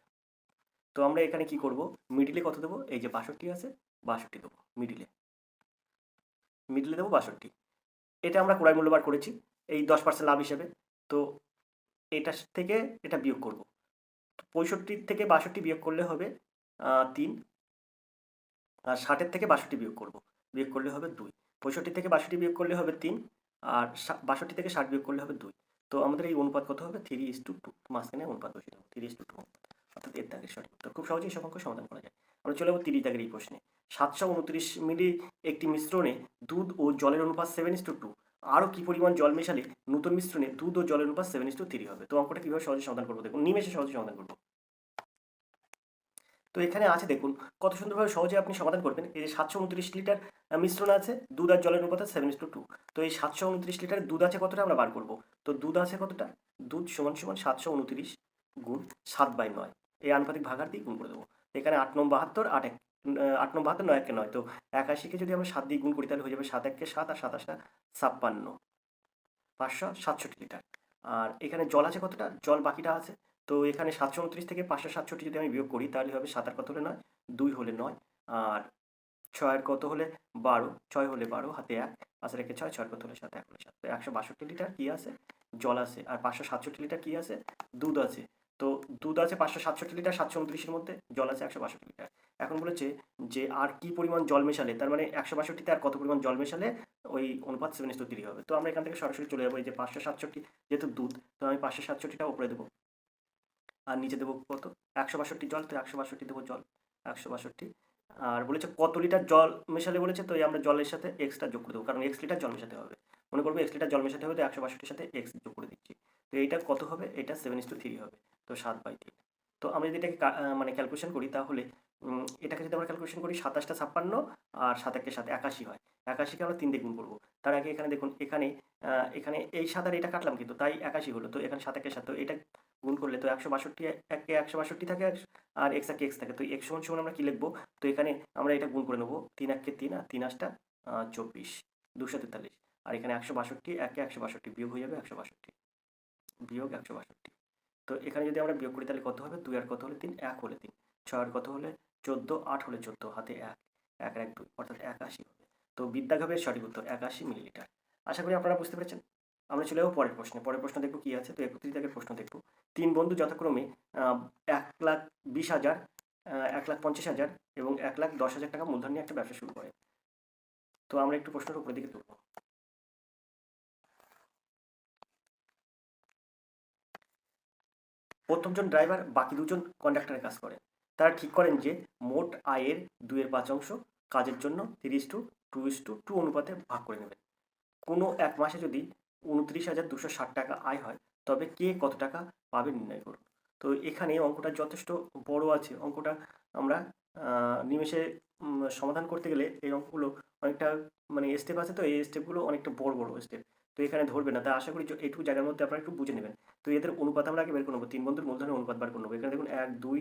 তো আমরা এখানে কি করব, মিডিলে কত দেবো, এই যে 62 আছে 62 দেবো মিডিলে, মিডিলে দেবো 62। এটা আমরা ক্রয় মূল্য বার করেছি এই 10% লাভ হিসেবে। তো এটা থেকে এটা বিয়োগ করব, 65 থেকে 62 বিয়োগ করলে হবে 3, আর 60 থেকে 62 বিয়োগ করব, বিয়োগ করলে হবে 2, 65 থেকে 62 বিয়োগ করলে হবে 3, আর 62 থেকে 60 বিয়োগ করলে হবে 2। তো আমাদের এই অনুপাত কত হবে, 3:2, মাঝখানে অনুপাত বসিয়ে দেবো 3:2, অর্থাৎ এর দাগের সঠিক উত্তর। খুব সহজেই সব অঙ্ক সমাধান করা যায়। আমরা চলে যাবো 30 দাগের এই প্রশ্নে। 729 মিলি একটি মিশ্রণে দুধ ও জলের অনুপাত 7:2, আরও কি পরিমাণ জল মেশালে নতুন মিশ্রণে দুধ ও জলের অনুপাত 7:3 হবে। তো অঙ্কটা কীভাবে সহজে সমাধান করবো দেখুন, নিমেষে সহজে সমাধান করবো। তো এখানে আছে দেখুন কত সুন্দরভাবে সহজে আপনি সমাধান করবেন। এই যে 729 লিটার মিশ্রণ আছে, দুধ আর জলের অনুপাত 7:2। তো এই 729 লিটার দুধ আছে কতটা আমরা বার করব। তো দুধ আছে কতটা, দুধ সমান সমান 729 গুণ 7/9, এই আনুপাতিক ভাগার দিয়ে গুণ করে দেবো। এখানে 8 9 72, 8 1 8 9 72, 9 1 9, তো 81-কে যদি আমরা 7 দিয়ে গুণ করি তাহলে হয়ে যাবে 7 1 7 আর 27 56, 567 লিটার। আর এখানে জল আছে কতটা, জল বাকিটা আছে। তো এখানে 729 থেকে 567 যদি আমি বিয়োগ করি তাহলে হবে 7 আর কত হলে 9, 2 হলে 9, আর 6 এর কত হলে 12, 6 হলে 12, হাতে 1, 5 রেখে 6, 6 কত হলে 7, 1 হলে 7। তো 162 লিটার কি আছে, জল আছে, আর 567 লিটার কি আছে, দুধ আছে। তো দুধ আছে 567 লিটার 729-এর মধ্যে, জল আছে 162 লিটার। এখন বলেছে যে আর কি পরিমাণ জল মেশালে, তার মানে 162-তে আর কত পরিমাণ জল মেশালে ওই অনুপাত 7:3 হবে। তো আমরা এখান থেকে সরাসরি চলে যাবো, এই যে 567 যেহেতু দুধ, তো আমি 567টা উপরে দেবো আর নিচে দেবো কত, 162 জল, তো 162 দেবো জল, 162। আর বলেছে কত লিটার জল মেশালে বলেছে, তো এই আমরা জলের সাথে এক্সট্রা যোগ করে দেবো, কারণ x লিটার জল মেশাতে হবে। মনে করবো x লিটার জল মেশাতে হবে, তো 162-র সাথে x যোগ করে দিচ্ছি। তো এইটা কত হবে, এটা 7:3 হবে, তো 7/3। তো আমরা যদি এটাকে মানে ক্যালকুলেশন করি তাহলে এটাকে যদি আমরা ক্যালকুলেশন করি 27টা 56 আর 7 একে 7 81 হয়। 81-কে আমরা 3 দিয়ে গুণ করবো। তার আগে এখানে দেখুন, এখানে এখানে এই 7 আর এটা কাটলাম কিন্তু, তাই 81 হলো। তো এখানে 7 একে 7, তো এটা গুণ করলে তো 162 একে 162 থাকে, আর এক্স একে এক্স থাকে, তো এক্স সমান সমান আমরা কি লিখবো, তো এখানে আমরা এটা গুণ করে নেবো, 3 একে 3 আর 3 8 24, 243। আর এখানে 162 একে 162 বিয়োগ হয়ে যাবে 162, বিয়োগ 162। তো এখানে যদি আমরা বিয়োগ করি তাহলে কত হবে, 2 আর কত হলে 3, 1 হলে 3, 6 আর কত হলে 14, 8 হলে 14, হাতে 1, 1 আর 1 2, অর্থাৎ 81 হবে। তো বিদ্যাঘাবের সঠিক উত্তর 81 মিলিলিটার। আশা করি আপনারা বুঝতে পেরেছেন। আমরা চলে যাবো পরের প্রশ্নে। পরের প্রশ্ন দেখবো কি আছে। তো 31 দাগের প্রশ্ন দেখবো। 3 বন্ধু যথাক্রমে 1,20,000, 1,50,000 এবং 1,10,000 টাকা মূলধন নিয়ে একটা ব্যবসা শুরু করে। তো আমরা একটু প্রশ্নের উপরের দিকে তুলবো। প্রথমজন ড্রাইভার, বাকি দুজন কন্ডাক্টরের কাজ করে। তারা ঠিক করেন যে মোট আয়ের 2/5 কাজের জন্য 3:2:2 অনুপাতে ভাগ করে নেবেন। কোনো এক মাসে যদি 29,260 টাকা আয় হয় তবে কে কত টাকা পাবে নির্ণয় করুন। তো এখানে অঙ্কটা যথেষ্ট বড় আছে। অঙ্কটা আমরা নিমেষে সমাধান করতে গেলে এই অঙ্কগুলো অনেকটা মানে স্টেপ আছে, তো এই স্টেপগুলো অনেকটা বড় বড় স্টেপ। তো এখানে ধরবে না, তাই আশা করি এইটুকু জায়গার মধ্যে আপনারা একটু বুঝে নেবেন। তো এদের অনুপাত আমরা আগে বের করে নেবো, 3 বন্ধুর মূলধনের অনুপাত বার করে নেবো। এখানে দেখুন 1 2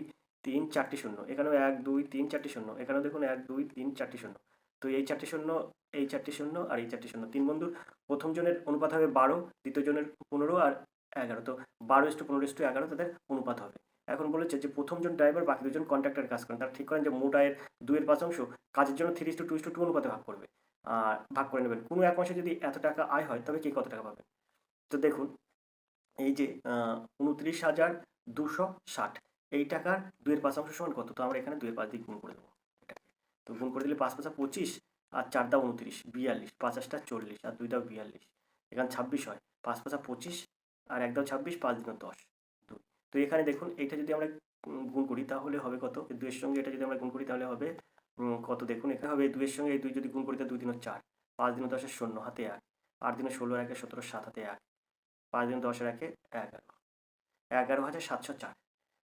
3 4টি শূন্য, এখানেও 1 2 3 4টি শূন্য, এখানেও দেখুন 1 2 3 4টি শূন্য। তো এই 4টি শূন্য, এই 4টি শূন্য আর এই 4টি শূন্য, 3 বন্ধুর প্রথম জনের অনুপাত হবে 12, দ্বিতীয় জনের 15 আর 11, তো 12:15:11 তাদের অনুপাত হবে। এখন বলেছে যে প্রথম জন ড্রাইভার, বাকি দুজন কন্ট্রাক্টর কাজ করেন। তারা ঠিক করেন যে মোট আয়ের 2/5 কাজের জন্য 3:2:2 অনুপাতে ভাগ করবে, আর ভাগ করে নেবেন। কোনো এক মাসে যদি এত টাকা আয় হয় তবে কে কত টাকা পাবে। তো দেখুন এই যে 29,260 এই টাকার 2/5 সমান কত, তো আমরা এখানে 2/5 দিয়ে গুণ করে দেবো এটাকে। তো গুণ করে দিলে 5 5 25 আর 4 দা 29, 42, 5 8 40 আর 2 দাও 42, এখানে 26 হয়। 5 5 25 আর 1 দাও 26, 5 দিন 10, 2। তো এখানে দেখুন এইটা যদি আমরা গুণ করি তাহলে হবে কত, 2 এর সঙ্গে এটা যদি আমরা গুণ করি তাহলে হবে কত, দেখুন এখানে হবে 2 এর সঙ্গে এই 2 যদি গুণ করি তাহলে 2 দিন 4, 5 দিন 10 0, হাতে 1, 8 দিনে 16 1 17 7, হাতে 1, 5 দিন 10 1 11, 11,704।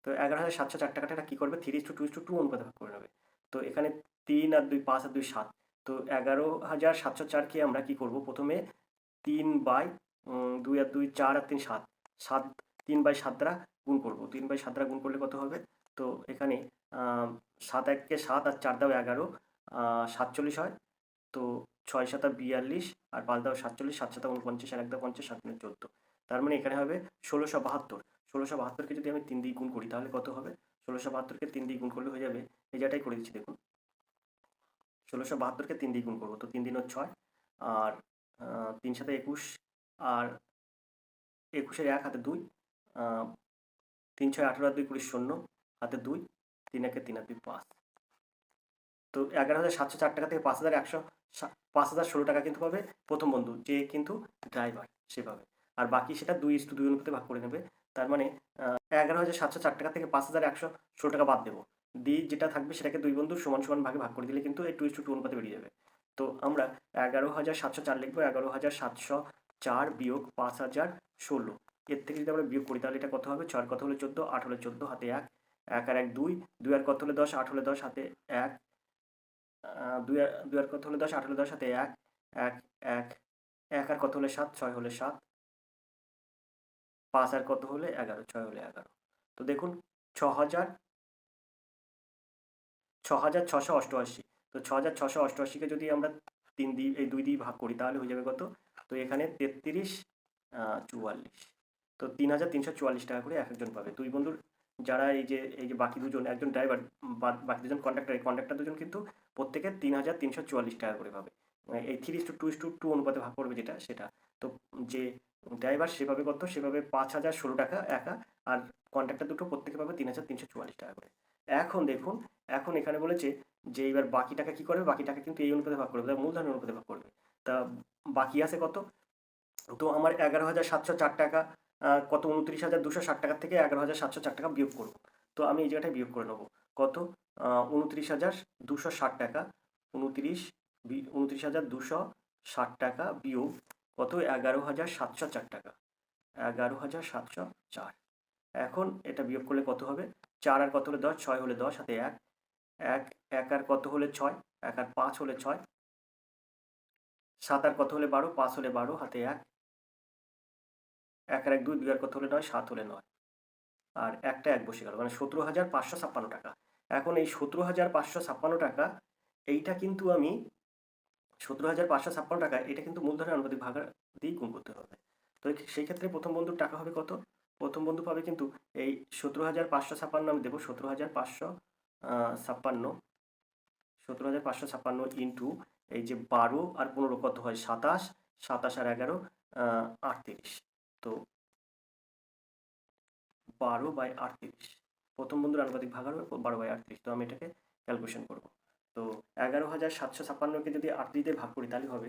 তো 11,704 টাকাটা কী করবে, 3:2:2 অনুপাতে ভাগ করে নেবে। তো এখানে 3 আর 2 5 আর 2 7। তো 11,704কে আমরা কি করব, প্রথমে 3/2 আর 2 4 আর 3 7, 3/7 দ্বারা গুণ করব। 3/7 দ্বারা গুণ করলে কত হবে? তো এখানে 7 1 7 আর 4 দাও 11, 47 হয়। তো 6 7 42 আর 5 দাও 47, 7 7 49 আর 1 দাও 50, 7 14। তার মানে এখানে হবে 1672। 1672কে যদি আমি 3 দিয়ে গুণ করি তাহলে কত হবে? 1672কে 3 দিয়ে গুণ করলে হয়ে যাবে, এই জায়গাটাই করে দিচ্ছি দেখুন। 1672কে 3 দিয়ে গুণ করবো, তো 3 দিন 6 আর 3 7 21 আর 21-এর 1 হাতে 2, 3 6 18 আর 2 20 শূন্য হাতে 2, 3 1 3 আর 2 5। তো 11,704 টাকা থেকে 5,16 টাকা কিন্তু পাবে প্রথম বন্ধু, যে কিন্তু ড্রাইভার সেভাবে, আর বাকি সেটা 2:2 অনুপাতে ভাগ করে নেবে। তার মানে 11,704 টাকা থেকে 5,116 টাকা বাদ দেবো, দিয়ে যেটা থাকবে সেটাকে দুই বন্ধু সমান সমান ভাগে ভাগ করে দিলে কিন্তু এই 2:2 অনুপাতে বেরিয়ে যাবে। তো আমরা 11,704 লিখবো, 11,704 বিয়োগ 5,016। এর থেকে যদি আমরা বিয়োগ করি তাহলে এটা কত হবে? 6 কত হলে 14, 8 হলে 14 হাতে 1, 1 আর 1 2, 2 আর কত হলে 10, 8 হলে 10 হাতে 1, 2 আর কত হলে 10, 8 হলে 10 হাতে 1, 1 1 1 আর কত হলে 7, 6 হলে 7, 5 আর কত হলে 11, 6 হলে 11। তো দেখুন 6,688। তো 6,688কে যদি আমরা 3 দিয়ে এই 2 দিয়ে ভাগ করি তাহলে হয়ে যাবে কত? তো এখানে 33 44। তো 3,344 টাকা করে এক একজন পাবে দুই বন্ধুর। যারা এই যে বাকি দুজন, একজন ড্রাইভার, বাকি দুজন কন্ডাক্টর, এই কন্ডাক্টর দুজন কিন্তু প্রত্যেকে 3,344 টাকা করে পাবে। এই 3:2:2 অনুপাতে ভাগ করবে যেটা সেটা। তো যে ড্রাইভার সেভাবে কত? সেভাবে 5,016 টাকা একা, আর কন্ডাক্টর দুটো প্রত্যেকে পাবে 3,344 টাকা করে। এখন দেখুন, এখন এখানে বলেছে যে এবার বাকি টাকা কি করবে? বাকি টাকা কিন্তু এই অনুপাতে ভাগ করবে, মূলধনের অনুপাতে ভাগ করবে। তা বাকি আছে কত? তো আমার 11,704 টাকা কত? 29,260 টাকার থেকে 11,704 টাকা বিয়োগ করব। তো আমি এই জায়গাটায় বিয়োগ করে নেবো। কত? 29,260 টাকা, 29,260 টাকা বিয়োগ কত? 11,704 টাকা, 11,704। এখন এটা বিয়োগ করলে কত হবে? 4 আর কত হলে 10, 6 হলে 10 হাতে 1, 1 1 আর কত হলে 6, 1 আর 5 হলে 6, 7 আর কত হলে 12, 5 হলে 12 হাতে 1, 1 আর 1 2, 2 আর কত হলে 9, 7 হলে 9, আর একটা 1 বসে গেল, মানে 17,556 টাকা। এখন এই 17,556 টাকা, এইটা কিন্তু আমি 17,556 টাকা, এটা কিন্তু মূলধনের আনুপাতিক ভাগ দিয়েই গুণ করতে হবে। তো সেই ক্ষেত্রে প্রথম বন্ধুর টাকা হবে কত? প্রথম বন্ধু পাবে কিন্তু এই 17,556 আমি দেবো, 17,556, 17,556 ইন্টু এই যে 12 আর 15 কত হয়? 27, 27 আর 11 38। তো 12/38 প্রথম বন্ধুর আনুপাতিক ভাগ হবে 12/38। তো আমি এটাকে ক্যালকুলেশন করব। তো 11,756কে যদি 38 দিয়ে ভাগ করি তাহলে হবে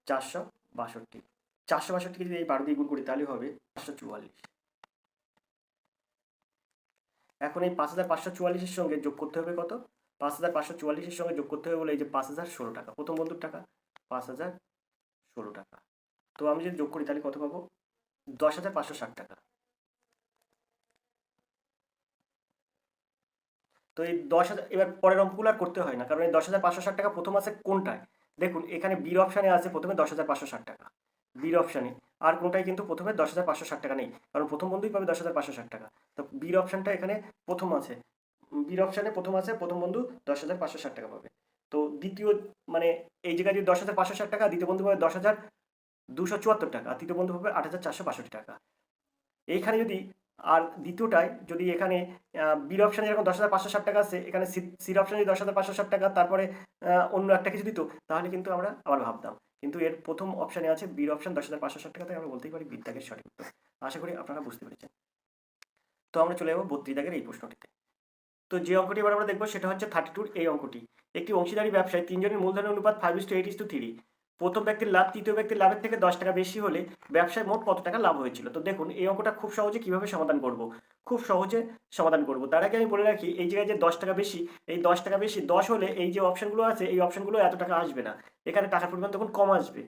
462। 462কে যদি এই 12 দিয়ে গুণ করি তাহলে হবে 544। এখন এই 5,544-এর সঙ্গে যোগ করতে হবে কত? 5,544-এর সঙ্গে যোগ করতে হবে বলে এই যে 5,016 টাকা প্রথম বন্ধুর টাকা, 5,016 টাকা। তো আমি যদি যোগ করি তাহলে কত পাবো? 10,560 টাকা। তো এই 10,000, এবার পরের অঙ্কগুলো আর করতে হয় না, কারণ এই 10,560 টাকা প্রথম আছে কোনটায়? দেখুন এখানে বির অপশানে আছে প্রথমে 10,560 টাকা, বির অপশানে। আর কোনটায় কিন্তু প্রথমে 10,560 টাকা নেই, কারণ প্রথম বন্ধুই পাবে 10,560 টাকা। তো বির অপশানটা এখানে প্রথম আছে, বির অপশানে প্রথম আছে, প্রথম বন্ধু 10,560 টাকা পাবে। তো দ্বিতীয়, মানে এই জায়গায় যদি 10,560 টাকা, দ্বিতীয় বন্ধু পাবে 10,274 টাকা, আর তৃতীয় বন্ধু পাবে 8,462 টাকা। এইখানে যদি, আর দ্বিতীয়টায় যদি এখানে বির অপশানে যেরকম 10,560 টাকা আছে, এখানে সির অপশানে যদি 10,560 টাকা তারপরে অন্য একটা কিছু দিত তাহলে কিন্তু আমরা আবার ভাবতাম, কিন্তু এর প্রথম অপশানে আছে বির অপশান 10,560 টাকা, তাই আমরা বলতেই পারি বিদ্যাগের সঠিক উত্তর। আশা করি আপনারা বুঝতে পেরেছেন। তো আমরা চলে যাবো 32 দাগের এই প্রশ্নটিতে। তো যে অঙ্কটি এবার আমরা দেখবো সেটা হচ্ছে 32 এই অঙ্কটি। একটি অংশীদারি ব্যবসায় তিনজনের মূলধনের অনুপাত 5:8:3। প্রথম ব্যক্তির লাভ তৃতীয় ব্যক্তির লাভের থেকে 10 টাকা বেশি হলে ব্যবসায় মোট কত টাকা লাভ হয়েছিল? তো দেখুন এই অঙ্কটা খুব সহজে কিভাবে সমাধান করব, খুব সহজে সমাধান করব। তার আগে আমি বলে রাখি, এই জায়গায় যে 10 টাকা বেশি, এই 10 টাকা বেশি 10 হলে এই যে অপশনগুলো আছে এই অপশনগুলো এত টাকা আসবে না, এখানে টাকার পরিমাণ তখন কম আসবে,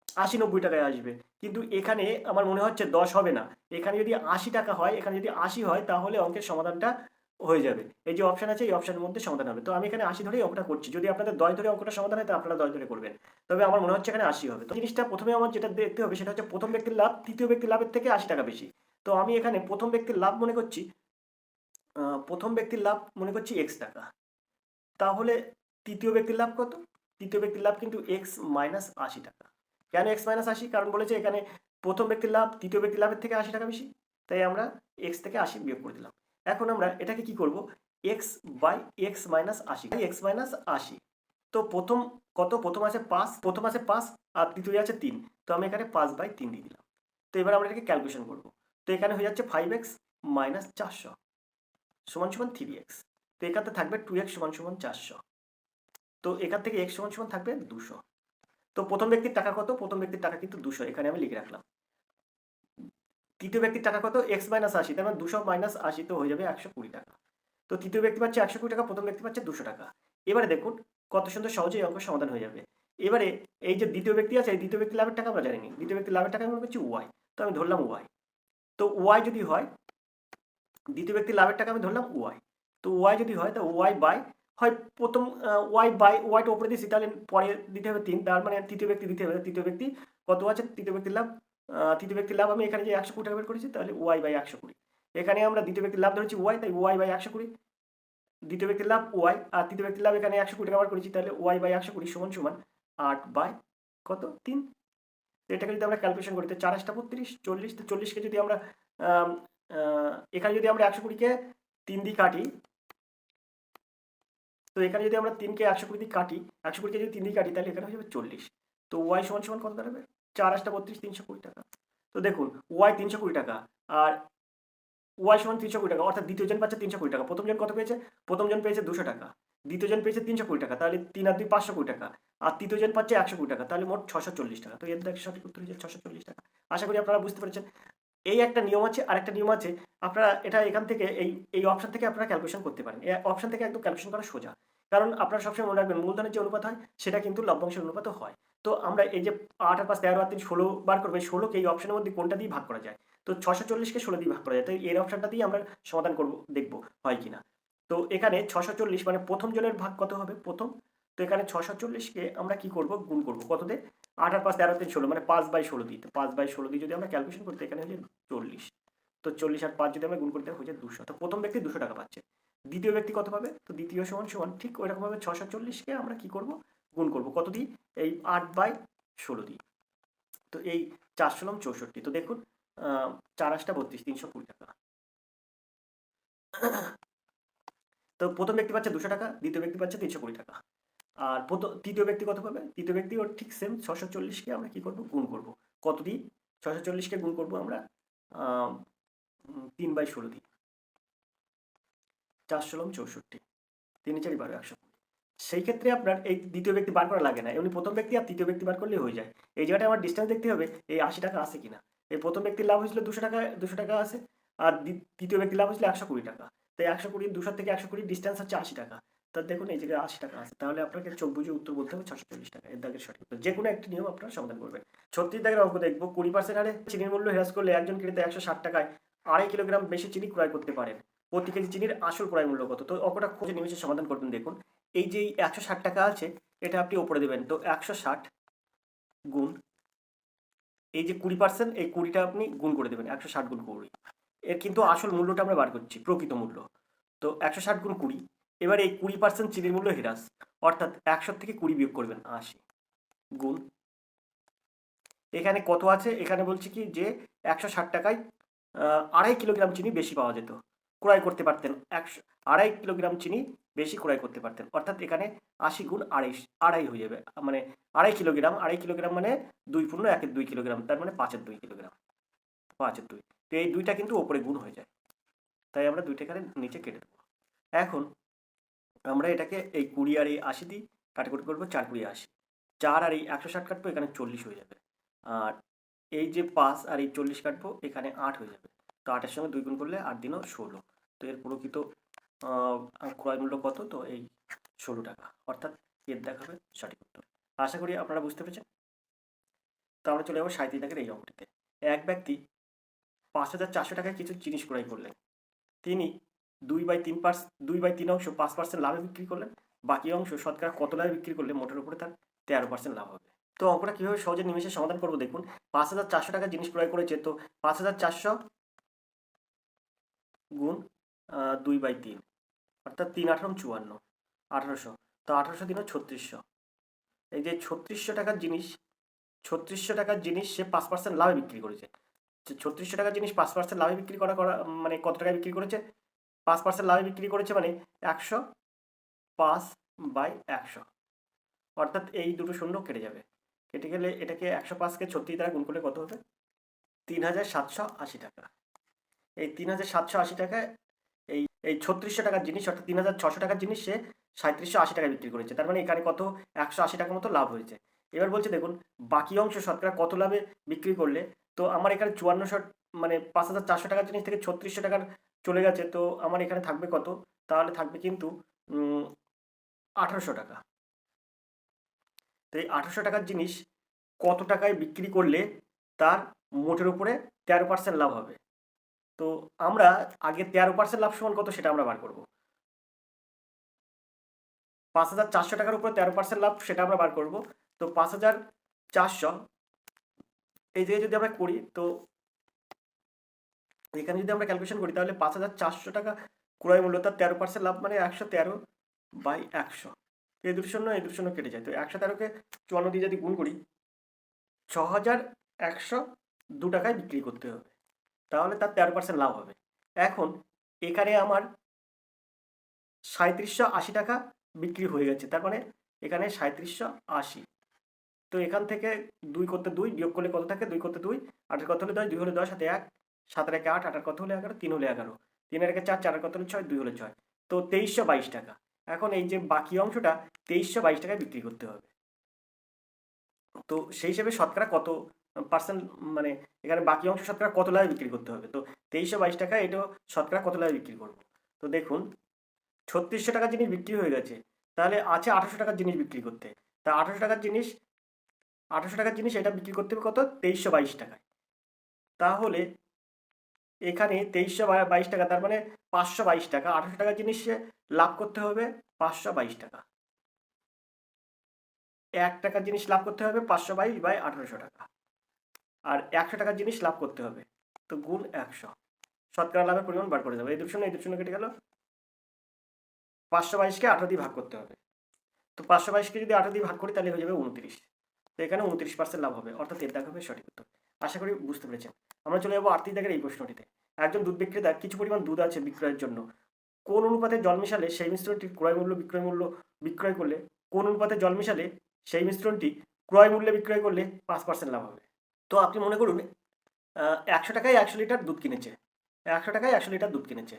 80-90 টাকায় আসবে। কিন্তু এখানে আমার মনে হচ্ছে 10 হবে না, এখানে যদি 80 টাকা হয়, এখানে যদি 80 হয় তাহলে অঙ্কের সমাধানটা হয়ে যাবে। এই যে অপশন আছে এই অপশনের মধ্যে সমাধান হবে। তো আমি এখানে ৮০ ধরেই অঙ্কটা করছি। যদি আপনাদের ১০ ধরে অঙ্কটা সমাধান হয়, তো আপনারা ১০ ধরে করবেন। তবে আমার মনে হচ্ছে এখানে ৮০ হবে। তো জিনিসটা ১ম এ আমার যেটা দেখতে হবে সেটা হচ্ছে প্রথম ব্যক্তির লাভ তৃতীয় ব্যক্তির লাভের থেকে ৮০ টাকা বেশি। তো আমি এখানে প্রথম ব্যক্তির লাভ মনে করছি প্রথম ব্যক্তির লাভ মনে করছি X টাকা। তাহলে তৃতীয় ব্যক্তির লাভ কত? তৃতীয় ব্যক্তির লাভ কিন্তু X মাইনাস ৮০ টাকা। কেন X মাইনাস ৮০? কারণ বলেছে এখানে প্রথম ব্যক্তির লাভ তৃতীয় ব্যক্তির লাভের থেকে ৮০ টাকা বেশি। তাই আমরা X থেকে ৮০ বিয়োগ করে দিলাম। এখন আমরা এটাকে কি করব? X by X minus ৮০, X minus ৮০। তো প্রথম কত? প্রথম আছে ৫, প্রথম আছে ৫ আর তৃতীয় আছে ৩। তো আমি এখানে ৫ বাই ৩ দিয়ে দিলাম। তো এবার আমরা এটাকে ক্যালকুলেশন করব। তো এখানে হয়ে যাচ্ছে 5x মাইনাস 400 সমান সমান 3x। তো এখানে থাকবে 2x সমান সমান 400। তো এখান থেকে x সমান সমান থাকবে 200। তো প্রথম ব্যক্তির টাকা কত? প্রথম ব্যক্তির টাকা কিন্তু 200, এখানে আমি লিখে রাখলাম। তৃতীয় ব্যক্তির টাকা কত? x মাইনাস 80, তার মানে 200 মাইনাস 80 তো হয়ে যাবে 120 টাকা। তো তৃতীয় ব্যক্তি পাচ্ছে 120 টাকা, প্রথম ব্যক্তি পাচ্ছে 200 টাকা। এবারে দেখুন কত সুন্দর সহজেই অঙ্ক সমাধান হয়ে যাবে। এবারে এই যে দ্বিতীয় ব্যক্তি আছে, এই দ্বিতীয় ব্যক্তির লাভের টাকা আমরা জানি নি। দ্বিতীয় ব্যক্তির লাভের টাকা আমি মনে করছি y। তো আমি ধরলাম y। তো y যদি হয়, দ্বিতীয় ব্যক্তির লাভের টাকা আমি ধরলাম y। তো y যদি হয় তো y বাই হয় প্রথম y বাই yটা উপরে দিয়েছি, তাহলে পরে দিতে হবে 3, তার মানে তৃতীয় ব্যক্তি দিতে হবে। তৃতীয় ব্যক্তি কত আছে? তৃতীয় ব্যক্তির লাভ তৃতীয় ব্যক্তির লাভ আমি এখানে যে 120 টাকা বের করেছি, তাহলে y বাই 120। এখানে আমরা দ্বিতীয় ব্যক্তির লাভ ধরেছি y, তাই y বাই 120। দ্বিতীয় ব্যক্তির লাভ y আর তৃতীয় ব্যক্তির লাভ এখানে 120 টাকা বার করেছি, তাহলে y বাই 120 সমান সমান 8 বাই কত? 3। এটাকে যদি আমরা ক্যালকুলেশন করি তো 4 8 32, 40। তো 40কে যদি আমরা আম, এখানে যদি আমরা 120কে 3 দিয়ে কাটি, তো এখানে যদি আমরা 3কে 120 দিয়ে কাটি, 120কে যদি 3 দিয়ে কাটি, তাহলে এখানে হয়ে যাবে 40। তো y সমান সমান কত দাঁড়াবে? 4 8 32, 320 টাকা। তো দেখুন y 320 টাকা আর y সমান 320 টাকা, অর্থাৎ দ্বিতীয় জন পাচ্ছে 320 টাকা। প্রথম জন কত পেয়েছে? প্রথম জন পেয়েছে 200 টাকা, দ্বিতীয় জন পেয়েছে 320 টাকা, তাহলে 3 আর 2 520 টাকা, আর তৃতীয় জন পাচ্ছে 120 টাকা, তাহলে মোট 640 টাকা। তো এর দেখে সঠিক উত্তর হয়ে যায় 640 টাকা। আশা করি আপনারা বুঝতে পেরেছেন। এই একটা নিয়ম আছে, আরেকটা নিয়ম আছে। আপনারা এটা এখান থেকে এই অপশন থেকে আপনারা ক্যালকুলেশন করতে পারেন। এই অপশন থেকে একদম ক্যালকুলেশন করা সোজা। কারণ আপনারা সবসময় মনে রাখবেন মূলধনের যে অনুপাত হয় সেটা কিন্তু লভ্যাংশের অনুপাতও হয়। তো আমরা এই যে 8 আর 5 13 আর 3 16 বার করবে, 16কে এই অপশনের মধ্যে কোনটা দিয়ে ভাগ করা যায়? তো 640কে 16 দিয়ে ভাগ করা যায়। তো এর অপশনটা দিয়ে আমরা সমাধান করব, দেখব হয় কিনা। তো এখানে 640 মানে প্রথম জনের ভাগ কত হবে? প্রথম। তো এখানে 640কে আমরা কি করব? গুণ করব কত দিয়ে? 8 আর 5 13 আর 3 16 মানে 5 বাই 16 দিয়ে। তো 5 বাই 16 দিয়ে যদি আমরা ক্যালকুলেশন করি, তো এখানে হয়ে যায় 40। তো 40 আর 5 যদি আমরা গুণ করতে হয়ে যায় 200। তো প্রথম ব্যক্তি 200 টাকা পাচ্ছে। দ্বিতীয় ব্যক্তি কত পাবে? তো দ্বিতীয় সমান সমান ঠিক ওইরকমভাবে 640কে আমরা কি করব? গুণ করব কত দিয়ে? এই 8 বাই 16 দিয়ে। তো এই 4 × 64। তো দেখুন 4 8 32, 320 টাকা। তো প্রথম ব্যক্তি পাচ্ছে 200 টাকা, দ্বিতীয় ব্যক্তি পাচ্ছে 320 টাকা। আর তৃতীয় ব্যক্তি কত পাবে? তৃতীয় ব্যক্তি ওর ঠিক সেম 640কে আমরা কি করব? গুণ করব কত দিয়ে? 640কে গুণ করব আমরা 3 বাই 16 দিয়ে। 4 × 64, 3 4 12, 120। সেই ক্ষেত্রে আপনার এই দ্বিতীয় ব্যক্তি বার করা লাগে না, এমনি প্রথম ব্যক্তি আর তৃতীয় ব্যক্তি বার করলেই হয়ে যায়। এই জায়গাটা আমার ডিস্টেন্স দেখতে হবে এই 80 টাকা আছে কিনা। এই প্রথম ব্যক্তির লাভ হয়েছিল 200 টাকা, 200 টাকা আছে। আর তৃতীয় ব্যক্তির লাভ হয়েছিল 120 টাকা। তো 120, 200 থেকে 120 ডিস্টেন্স হচ্ছে 80 টাকা। তা দেখুন এই জায়গায় 80 টাকা আছে, তাহলে আপনাকে চোখ বুঝে উত্তর বলতে হবে 640 টাকা। এর দাগের সঠিক উত্তর। যে কোনো একটি নিয়ম আপনারা সমাধান করবেন। 36 দাগের অঙ্ক দেখবো। 20% হারে চিনির মূল্য হ্রাস করলে একজন ক্রেতা 160 টাকায় 2.5 কিলোগ্রাম বেশি চিনি ক্রয় করতে পারেন। প্রতি কেজি চিনির আসল ক্রয় মূল্য কত? তো অঙ্কটা খুঁজে নিমেষে সমাধান করবেন। দেখুন এই যে 160 টাকা আছে এটা আপনি ওপরে দেবেন। তো 160 গুণ এই যে 20%, এই 20টা আপনি গুণ করে দেবেন। 160 গুণ 20, এর কিন্তু আসল মূল্যটা আমরা বার করছি, প্রকৃত মূল্য। তো 160 গুণ 20। এবার এই 20% চিনির মূল্য হ্রাস, অর্থাৎ 100 থেকে 20 বিয়োগ করবেন 80 গুণ এখানে কত আছে? এখানে বলছি কি যে 160 টাকায় 2.5 কিলোগ্রাম চিনি বেশি পাওয়া যেত, ক্রয় করতে পারতেন। 2.5 কিলোগ্রাম চিনি বেশি ক্রয় করতে পারতেন, অর্থাৎ এখানে 80 গুণ 2.5, 2.5 হয়ে যাবে। মানে 2.5 কিলোগ্রাম, 2.5 কিলোগ্রাম মানে 2 পূর্ণ 1 2 কিলোগ্রাম, তার মানে 5 2 কিলোগ্রাম, 5 2। তো এই দুইটা কিন্তু ওপরে গুণ হয়ে যায়, তাই আমরা দুইটা এখানে নিচে কেটে দেবো। এখন আমরা এটাকে এই 20 আর এই 80 দিই কাটাকুটি করবো। 4 20 80, 4 আর এই 160 কাটবো, এখানে 40 হয়ে যাবে। আর এই যে 5 আর এই 40 কাটবো, এখানে 8 হয়ে যাবে। তো 8-এর সঙ্গে 2 গুণ করলে 8 দিনও 16। তো এর প্রকৃত ক্রয় মূল্য কত? তো এই 16 টাকা, অর্থাৎ এর দেখাবে সঠিক উত্তর। আশা করি আপনারা বুঝতে পেরেছেন। তো আমরা চলে যাবো 37 দাগের এই অঙ্কটিতে। এক ব্যক্তি 5,400 টাকায় কিছু জিনিস ক্রয় করলেন। তিনি 2/3 অংশ 5% লাভে বিক্রি করলেন, বাকি অংশ শতকরা কত লাভে বিক্রি করলে মোটের উপরে তার 13% লাভ হবে। তো অঙ্কটা কীভাবে সহজে নিমেষে সমাধান করবো দেখুন। 5,400 টাকার জিনিস ক্রয় করেছে, তো 5,400 গুণ 2/3 অর্থাৎ 3×8 = 54, 1800, তো 1800 দিনও 3600। এই যে 3600 টাকার জিনিস সে 5% লাভে বিক্রি করেছে। 3600 টাকার জিনিস 5% লাভে বিক্রি করা মানে কত টাকায় বিক্রি করেছে? 5% লাভে বিক্রি করেছে মানে 105/100, অর্থাৎ এই দুটো শূন্য কেটে যাবে। কেটে গেলে এটাকে 105কে 36 দ্বারা গুণ করলে কত হবে? 3,780 টাকা। এই 3,780 টাকায় এই 3600 টাকার জিনিস অর্থাৎ 3,600 টাকার জিনিস সে 3780 টাকায় বিক্রি করেছে। তার মানে এখানে কত? 180 টাকার মতো লাভ হয়েছে। এবার বলছে দেখুন বাকি অংশ শতকরা কত লাভে বিক্রি করলে, তো আমার এখানে 5400 মানে 5,400 টাকার জিনিস থেকে 3600 টাকার চলে গেছে, তো আমার এখানে থাকবে কত? তাহলে থাকবে কিন্তু 1800 টাকা। তো এই 1800 টাকার জিনিস কত টাকায় বিক্রি করলে তার মোটের উপরে 13% লাভ হবে? তো আমরা আগে 13% লাভ সমান কত সেটা আমরা বার করব। 5,400 টাকার উপরে 13% লাভ সেটা আমরা বার করব। তো 5,400 এই জায়গায় যদি আমরা করি, তো এখানে যদি আমরা ক্যালকুলেশন করি তাহলে 5,400 টাকা ক্রয় মূল্য, তার 13% লাভ মানে 113/100। এই দুটো শূন্য কেটে যায়, তো 113কে 54 দিয়ে যদি গুণ করি 6,102 টাকায় বিক্রি করতে হবে, তাহলে তার 13% লাভ হবে। এখন এখানে আমার 3780 টাকা বিক্রি হয়ে গেছে, তার মানে এখানে 3780। তো এখান থেকে 2 করতে 2 বিয়োগ করলে কত থাকে? 2 করতে 2, 8 কত হলে 10, 2 হলে 10, হাতে 1, 7 আর 1 8, 8 আর কত হলে 11, 3 হলে 11, 3 আর 1 4, 4 আর কত হলে 6, 2 হলে 6, তো 2322 টাকা। এখন এই যে বাকি অংশটা 2322 টাকায় বিক্রি করতে হবে। তো সেই হিসেবে শতকরা কত পার্সেন্ট মানে এখানে বাকি অংশ শতকরা কত লাভে বিক্রি করতে হবে? তো 2322 টাকা এটা শতকরা কত লাভে বিক্রি করবো? তো দেখুন 3600 টাকার জিনিস বিক্রি হয়ে গেছে, তাহলে আছে 800 টাকার জিনিস বিক্রি করতে। তা 800 টাকার জিনিস এটা বিক্রি করতে হবে কত? 2322 টাকায়। তাহলে এখানে 2322 টাকা, তার মানে 522 টাকা। 800 টাকার জিনিস লাভ করতে হবে 522 টাকা। 1 টাকার জিনিস লাভ করতে হবে 522/1800 টাকা, আর 100 টাকার জিনিস লাভ করতে হবে, তো গুণ 100, শতকরা লাভের পরিমাণ বার করে দেবো। এই দুটো শূন্য কেটে গেল। 522কে 18 দিয়ে ভাগ করতে হবে, তো 522কে যদি 18 দিয়ে ভাগ করি তাহলে হয়ে যাবে 29। তো এখানে 29% লাভ হবে, অর্থাৎ এর দাগ হবে সঠিক উত্তর। আশা করি বুঝতে পেরেছেন। আমরা চলে যাবো 38 দাগের এই প্রশ্নটিতে। একজন দুধ বিক্রেতা কিছু পরিমাণ দুধ আছে বিক্রয়ের জন্য, কোন অনুপাতে জল মেশালে সেই মিশ্রণটির বিক্রয় করলে কোন অনুপাতে জল মেশালে সেই মিশ্রণটি ক্রয় মূল্যে বিক্রয় করলে 5% লাভ হবে? তো আপনি মনে করুন 100 টাকায় 100 লিটার দুধ কিনেছে, 100 টাকায় 100 লিটার দুধ কিনেছে।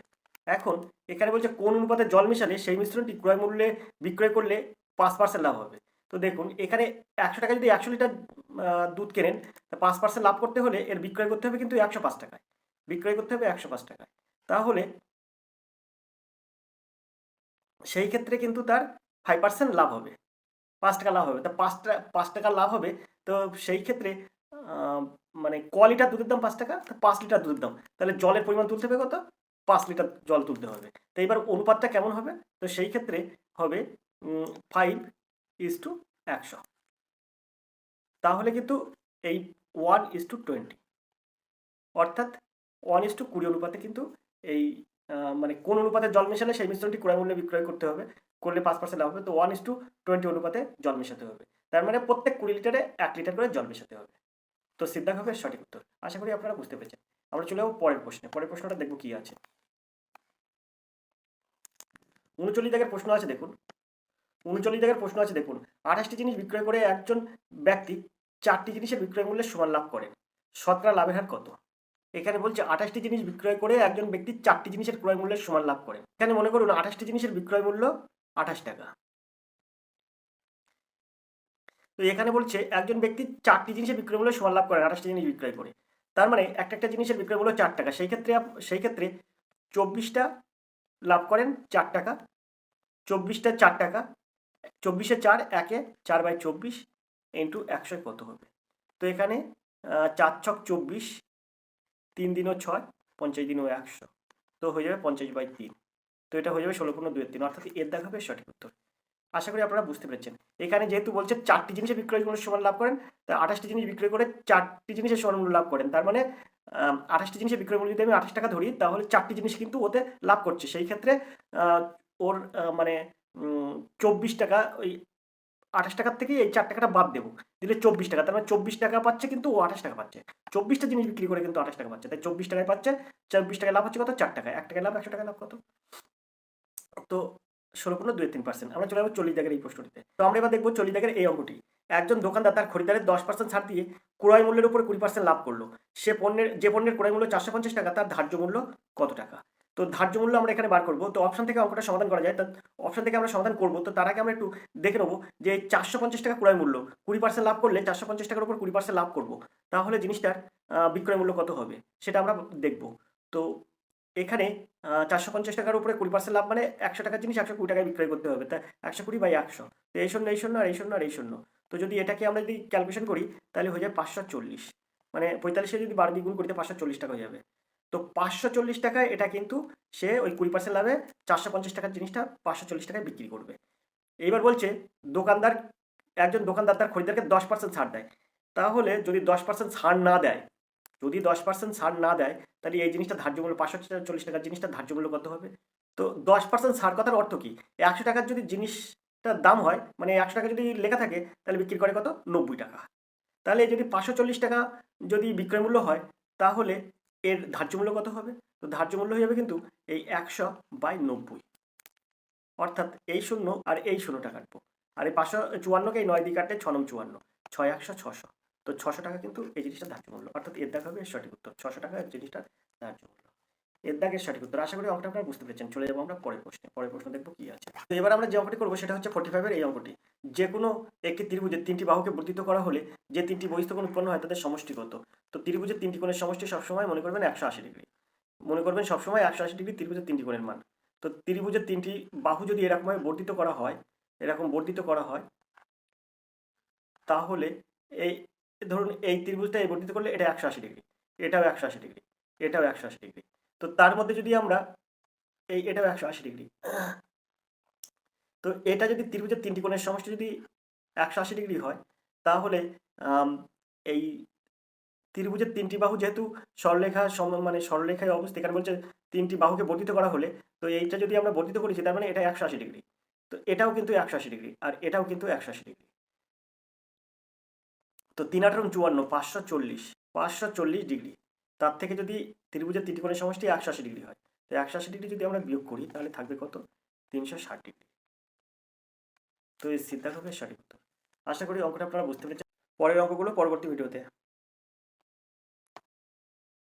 এখন এখানে বলছে কোন অনুপাতে জল মেশালে সেই মিশ্রণটি ক্রয় মূল্যে বিক্রয় করলে 5% লাভ হবে। তো দেখুন এখানে 100 টাকায় যদি 100 লিটার দুধ কেনেন, 5% লাভ করতে হলে এর বিক্রয় করতে হবে কিন্তু 105 টাকায়, বিক্রয় করতে হবে 105 টাকায়। তাহলে সেই ক্ষেত্রে কিন্তু তার 5% লাভ হবে, 5 টাকা লাভ হবে। তা 5 টাকা লাভ হবে, তো সেই ক্ষেত্রে মানে ক লিটার দুধের দাম 5 টাকা, তো 5 লিটার দুধের দাম, তাহলে জলের পরিমাণ তুলতে হবে কত? 5 লিটার জল তুলতে হবে। তো এবার অনুপাতটা কেমন হবে? তো সেই ক্ষেত্রে হবে 5:100। তাহলে কিন্তু এই 1:20, অর্থাৎ 1:20 অনুপাতে কিন্তু এই মানে কোন অনুপাতে জল মেশালে সেই মিশ্রণটি ক্রয় মূল্যে বিক্রয় করতে হবে, করলে 5% লাভ হবে, তো 1:20 অনুপাতে জল মেশাতে হবে। তার মানে প্রত্যেক 20 লিটারে 1 লিটার করে জল মেশাতে হবে। তো সিদ্ধাক হবে সঠিক উত্তর। আশা করি আপনারা বুঝতে পেরেছেন। আমরা চলে যাবো পরের প্রশ্নে। পরের প্রশ্নটা দেখবো কি আছে। 39 দাগের প্রশ্ন আছে দেখুন। 39 দাগের প্রশ্ন আছে দেখুন। 28টি জিনিস বিক্রয় করে একজন ব্যক্তি 4টি জিনিসের বিক্রয় মূল্যের সমান লাভ করেন, শতকরা লাভের হার কত? এখানে বলছে 28টি জিনিস বিক্রয় করে একজন ব্যক্তি 4টি জিনিসের ক্রয় মূল্যের সমান লাভ করেন। এখানে মনে করুন 28টি জিনিসের বিক্রয় মূল্য 28 টাকা। তো এখানে বলছে একজন ব্যক্তি 4টি জিনিসের বিক্রয় মূল্যের সমান লাভ করেন 28টি জিনিস বিক্রয় করে। তার মানে একটা জিনিসের বিক্রয় মূল্য 4 টাকা, সেই ক্ষেত্রে 24টা লাভ করেন 4 টাকা, 24টা 4 টাকা, 24-এ 4 একে 4/24 ইন্টু 100 কত হবে? তো এখানে 4 ছক 24, 3 দিনও 6, 50 দিনও 100, তো হয়ে যাবে 50/3। তো এটা হয়ে যাবে 16×2=3, অর্থাৎ এর দাগ হবে সঠিক উত্তর। আশা করি আপনারা বুঝতে পেরেছেন। এখানে যেহেতু বলছে 4টি জিনিসে বিক্রয় মূল্য সমান লাভ করেন, তাই 28টি জিনিস বিক্রয় করে 4টি জিনিসের সমান মূল্য লাভ করেন। তার মানে 28টি জিনিসের বিক্রয় মূল্য যদি আমি 28 টাকা ধরি, তাহলে 4টি জিনিস কিন্তু ওতে লাভ করছে। সেই ক্ষেত্রে ওর মানে 24 টাকা, ওই 28 টাকার থেকে এই 4 টাকাটা বাদ দেবো, দিলে 24 টাকা। তার মানে 24 টাকা পাচ্ছে, কিন্তু ও 28 টাকা পাচ্ছে। 24টা জিনিস বিক্রি করে কিন্তু 28 টাকা পাচ্ছে, তাই 24 টাকায় পাচ্ছে। 24 টাকায় লাভ হচ্ছে কত? 4 টাকা। 1 টাকায় লাভ, 100 টাকায় লাভ কত? তো 16.23%। আমরা চলে যাবো 40 দাগের এই প্রশ্নটিতে। তো আমরা এবার দেখবো 40 দাগের এই অঙ্কটি। একজন দোকানদার তার খরিদ্দারের 10% ছাড় দিয়ে ক্রয় মূল্যের উপরে 20% লাভ করলো। যে পণ্যের ক্রয় মূল্য 450 টাকা, তার ধার্য মূল্য কত টাকা? তো ধার্য মূল্য আমরা এখানে বার করবো। তো অপশন থেকে অঙ্কটা সমাধান করা যায়। তা অপশন থেকে আমরা সমাধান করবো। তো তার আগে আমরা একটু দেখে নেবো যে 450 টাকা ক্রয় মূল্য, 20% লাভ করলে 450 টাকার উপর 20% লাভ করবো, তাহলে জিনিসটার বিক্রয় মূল্য কত হবে সেটা আমরা দেখবো। তো এখানে 450 টাকার উপরে 20% লাভ মানে 100 টাকার জিনিস 120 টাকায় বিক্রয় করতে হবে। তা 120/100। তো এই শূন্য, এই শূন্য, আর এই শূন্য, আর এই শূন্য। তো যদি এটাকে আমরা যদি ক্যালকুলেশন করি, তাহলে হয়ে যায় 540। মানে 45 যদি 12 দিয়ে গুণ করি, 540 টাকা হয়ে যাবে। তো 540 টাকায় এটা কিন্তু সে ওই 20% লাভে 450 টাকার জিনিসটা 540 টাকায় বিক্রি করবে। এইবার বলছে একজন দোকানদার তার খরিদ্দারকে 10% ছাড় দেয়। তাহলে যদি 10% ছাড় না দেয়, যদি 10% ছাড় না দেয়, তাহলে এই জিনিসটা ধার্য মূল্য 540 টাকার জিনিসটা ধার্য মূল্য কত হবে? তো 10% ছাড় কথার অর্থ কি? 100 টাকার যদি জিনিসটার দাম হয়, মানে 100 টাকা যদি লেখা থাকে, তাহলে বিক্রি করে কত? 90 টাকা। তাহলে যদি 540 টাকা যদি বিক্রয় মূল্য হয়, তাহলে এর ধার্য মূল্য কত হবে? তো ধার্য মূল্য হয়ে যাবে কিন্তু এই 100/90। অর্থাৎ এই শূন্য আর এই শূন্যটা কাটবো। আর এই 554কে এই 9 দিয়ে কাটলে 6 9 54, 6 100 600। তো 600 টাকা কিন্তু এই জিনিসটা ধার্য মূল্য। অর্থাৎ এর দাগ হবে এর সঠিক উত্তর। 600 টাকা জিনিসটার ধার্য মূল্য। এর দাগের সঠিক উত্তর। আশা করি অঙ্কটা আপনারা বুঝতে পেরেছেন। চলে যাবো আমরা পরের প্রশ্নে। পরের প্রশ্ন দেখবো কি আছে। তো এবার আমরা যে অঙ্কটি করবো সেটা হচ্ছে 45 এর এই অঙ্কটি। যে কোনো একটি ত্রিভুজের 3টি বাহুকে বর্ধিত করা হলে যে 3টি বহিঃস্থ কোণ উৎপন্ন হয় তাদের সমষ্টি কত? তো ত্রিভুজের 3টি কোণের সমষ্টি সবসময় মনে করবেন 180 ডিগ্রি। মনে করবেন সবসময় 180 ডিগ্রি ত্রিভুজের 3টি কোণের মান। তো ত্রিভুজের 3টি বাহু যদি এরকমভাবে বর্ধিত করা হয়, এরকম বর্ধিত করা হয়, তাহলে এই ধরুন এই ত্রিভুজটা এই বর্ধিত করলে এটা 180 ডিগ্রি, এটাও 180 ডিগ্রি, এটাও 180 ডিগ্রি। তো তার মধ্যে যদি আমরা এটাও 180 ডিগ্রি। তো এটা যদি ত্রিভুজের 3টি কোণের সমষ্টি যদি 180 ডিগ্রি হয়, তাহলে এই ত্রিভুজের 3টি বাহু যেহেতু মানে সরলরেখায় অবস্থিত, এখানে বলছে 3টি বাহুকে বর্ধিত করা হলে, তো এইটা যদি আমরা বর্ধিত করেছি, তার মানে এটা 180 ডিগ্রি। তো এটাও কিন্তু 180 ডিগ্রি, আর এটাও কিন্তু 180 ডিগ্রি। তো 3 8 54, 540 ডিগ্রি। তার থেকে যদি ত্রিভুজের 3টি কোণের সমষ্টি 180 ডিগ্রি হয়, তো 180 ডিগ্রি যদি আমরা বিয়োগ করি, তাহলে থাকবে কত? 360 ডিগ্রি। তো এই সিদ্ধান্ত হবে সঠিক উত্তর। আশা করি অঙ্কটা আপনারা বুঝতে পেরেছেন। পরের অঙ্কগুলো পরবর্তী ভিডিওতে।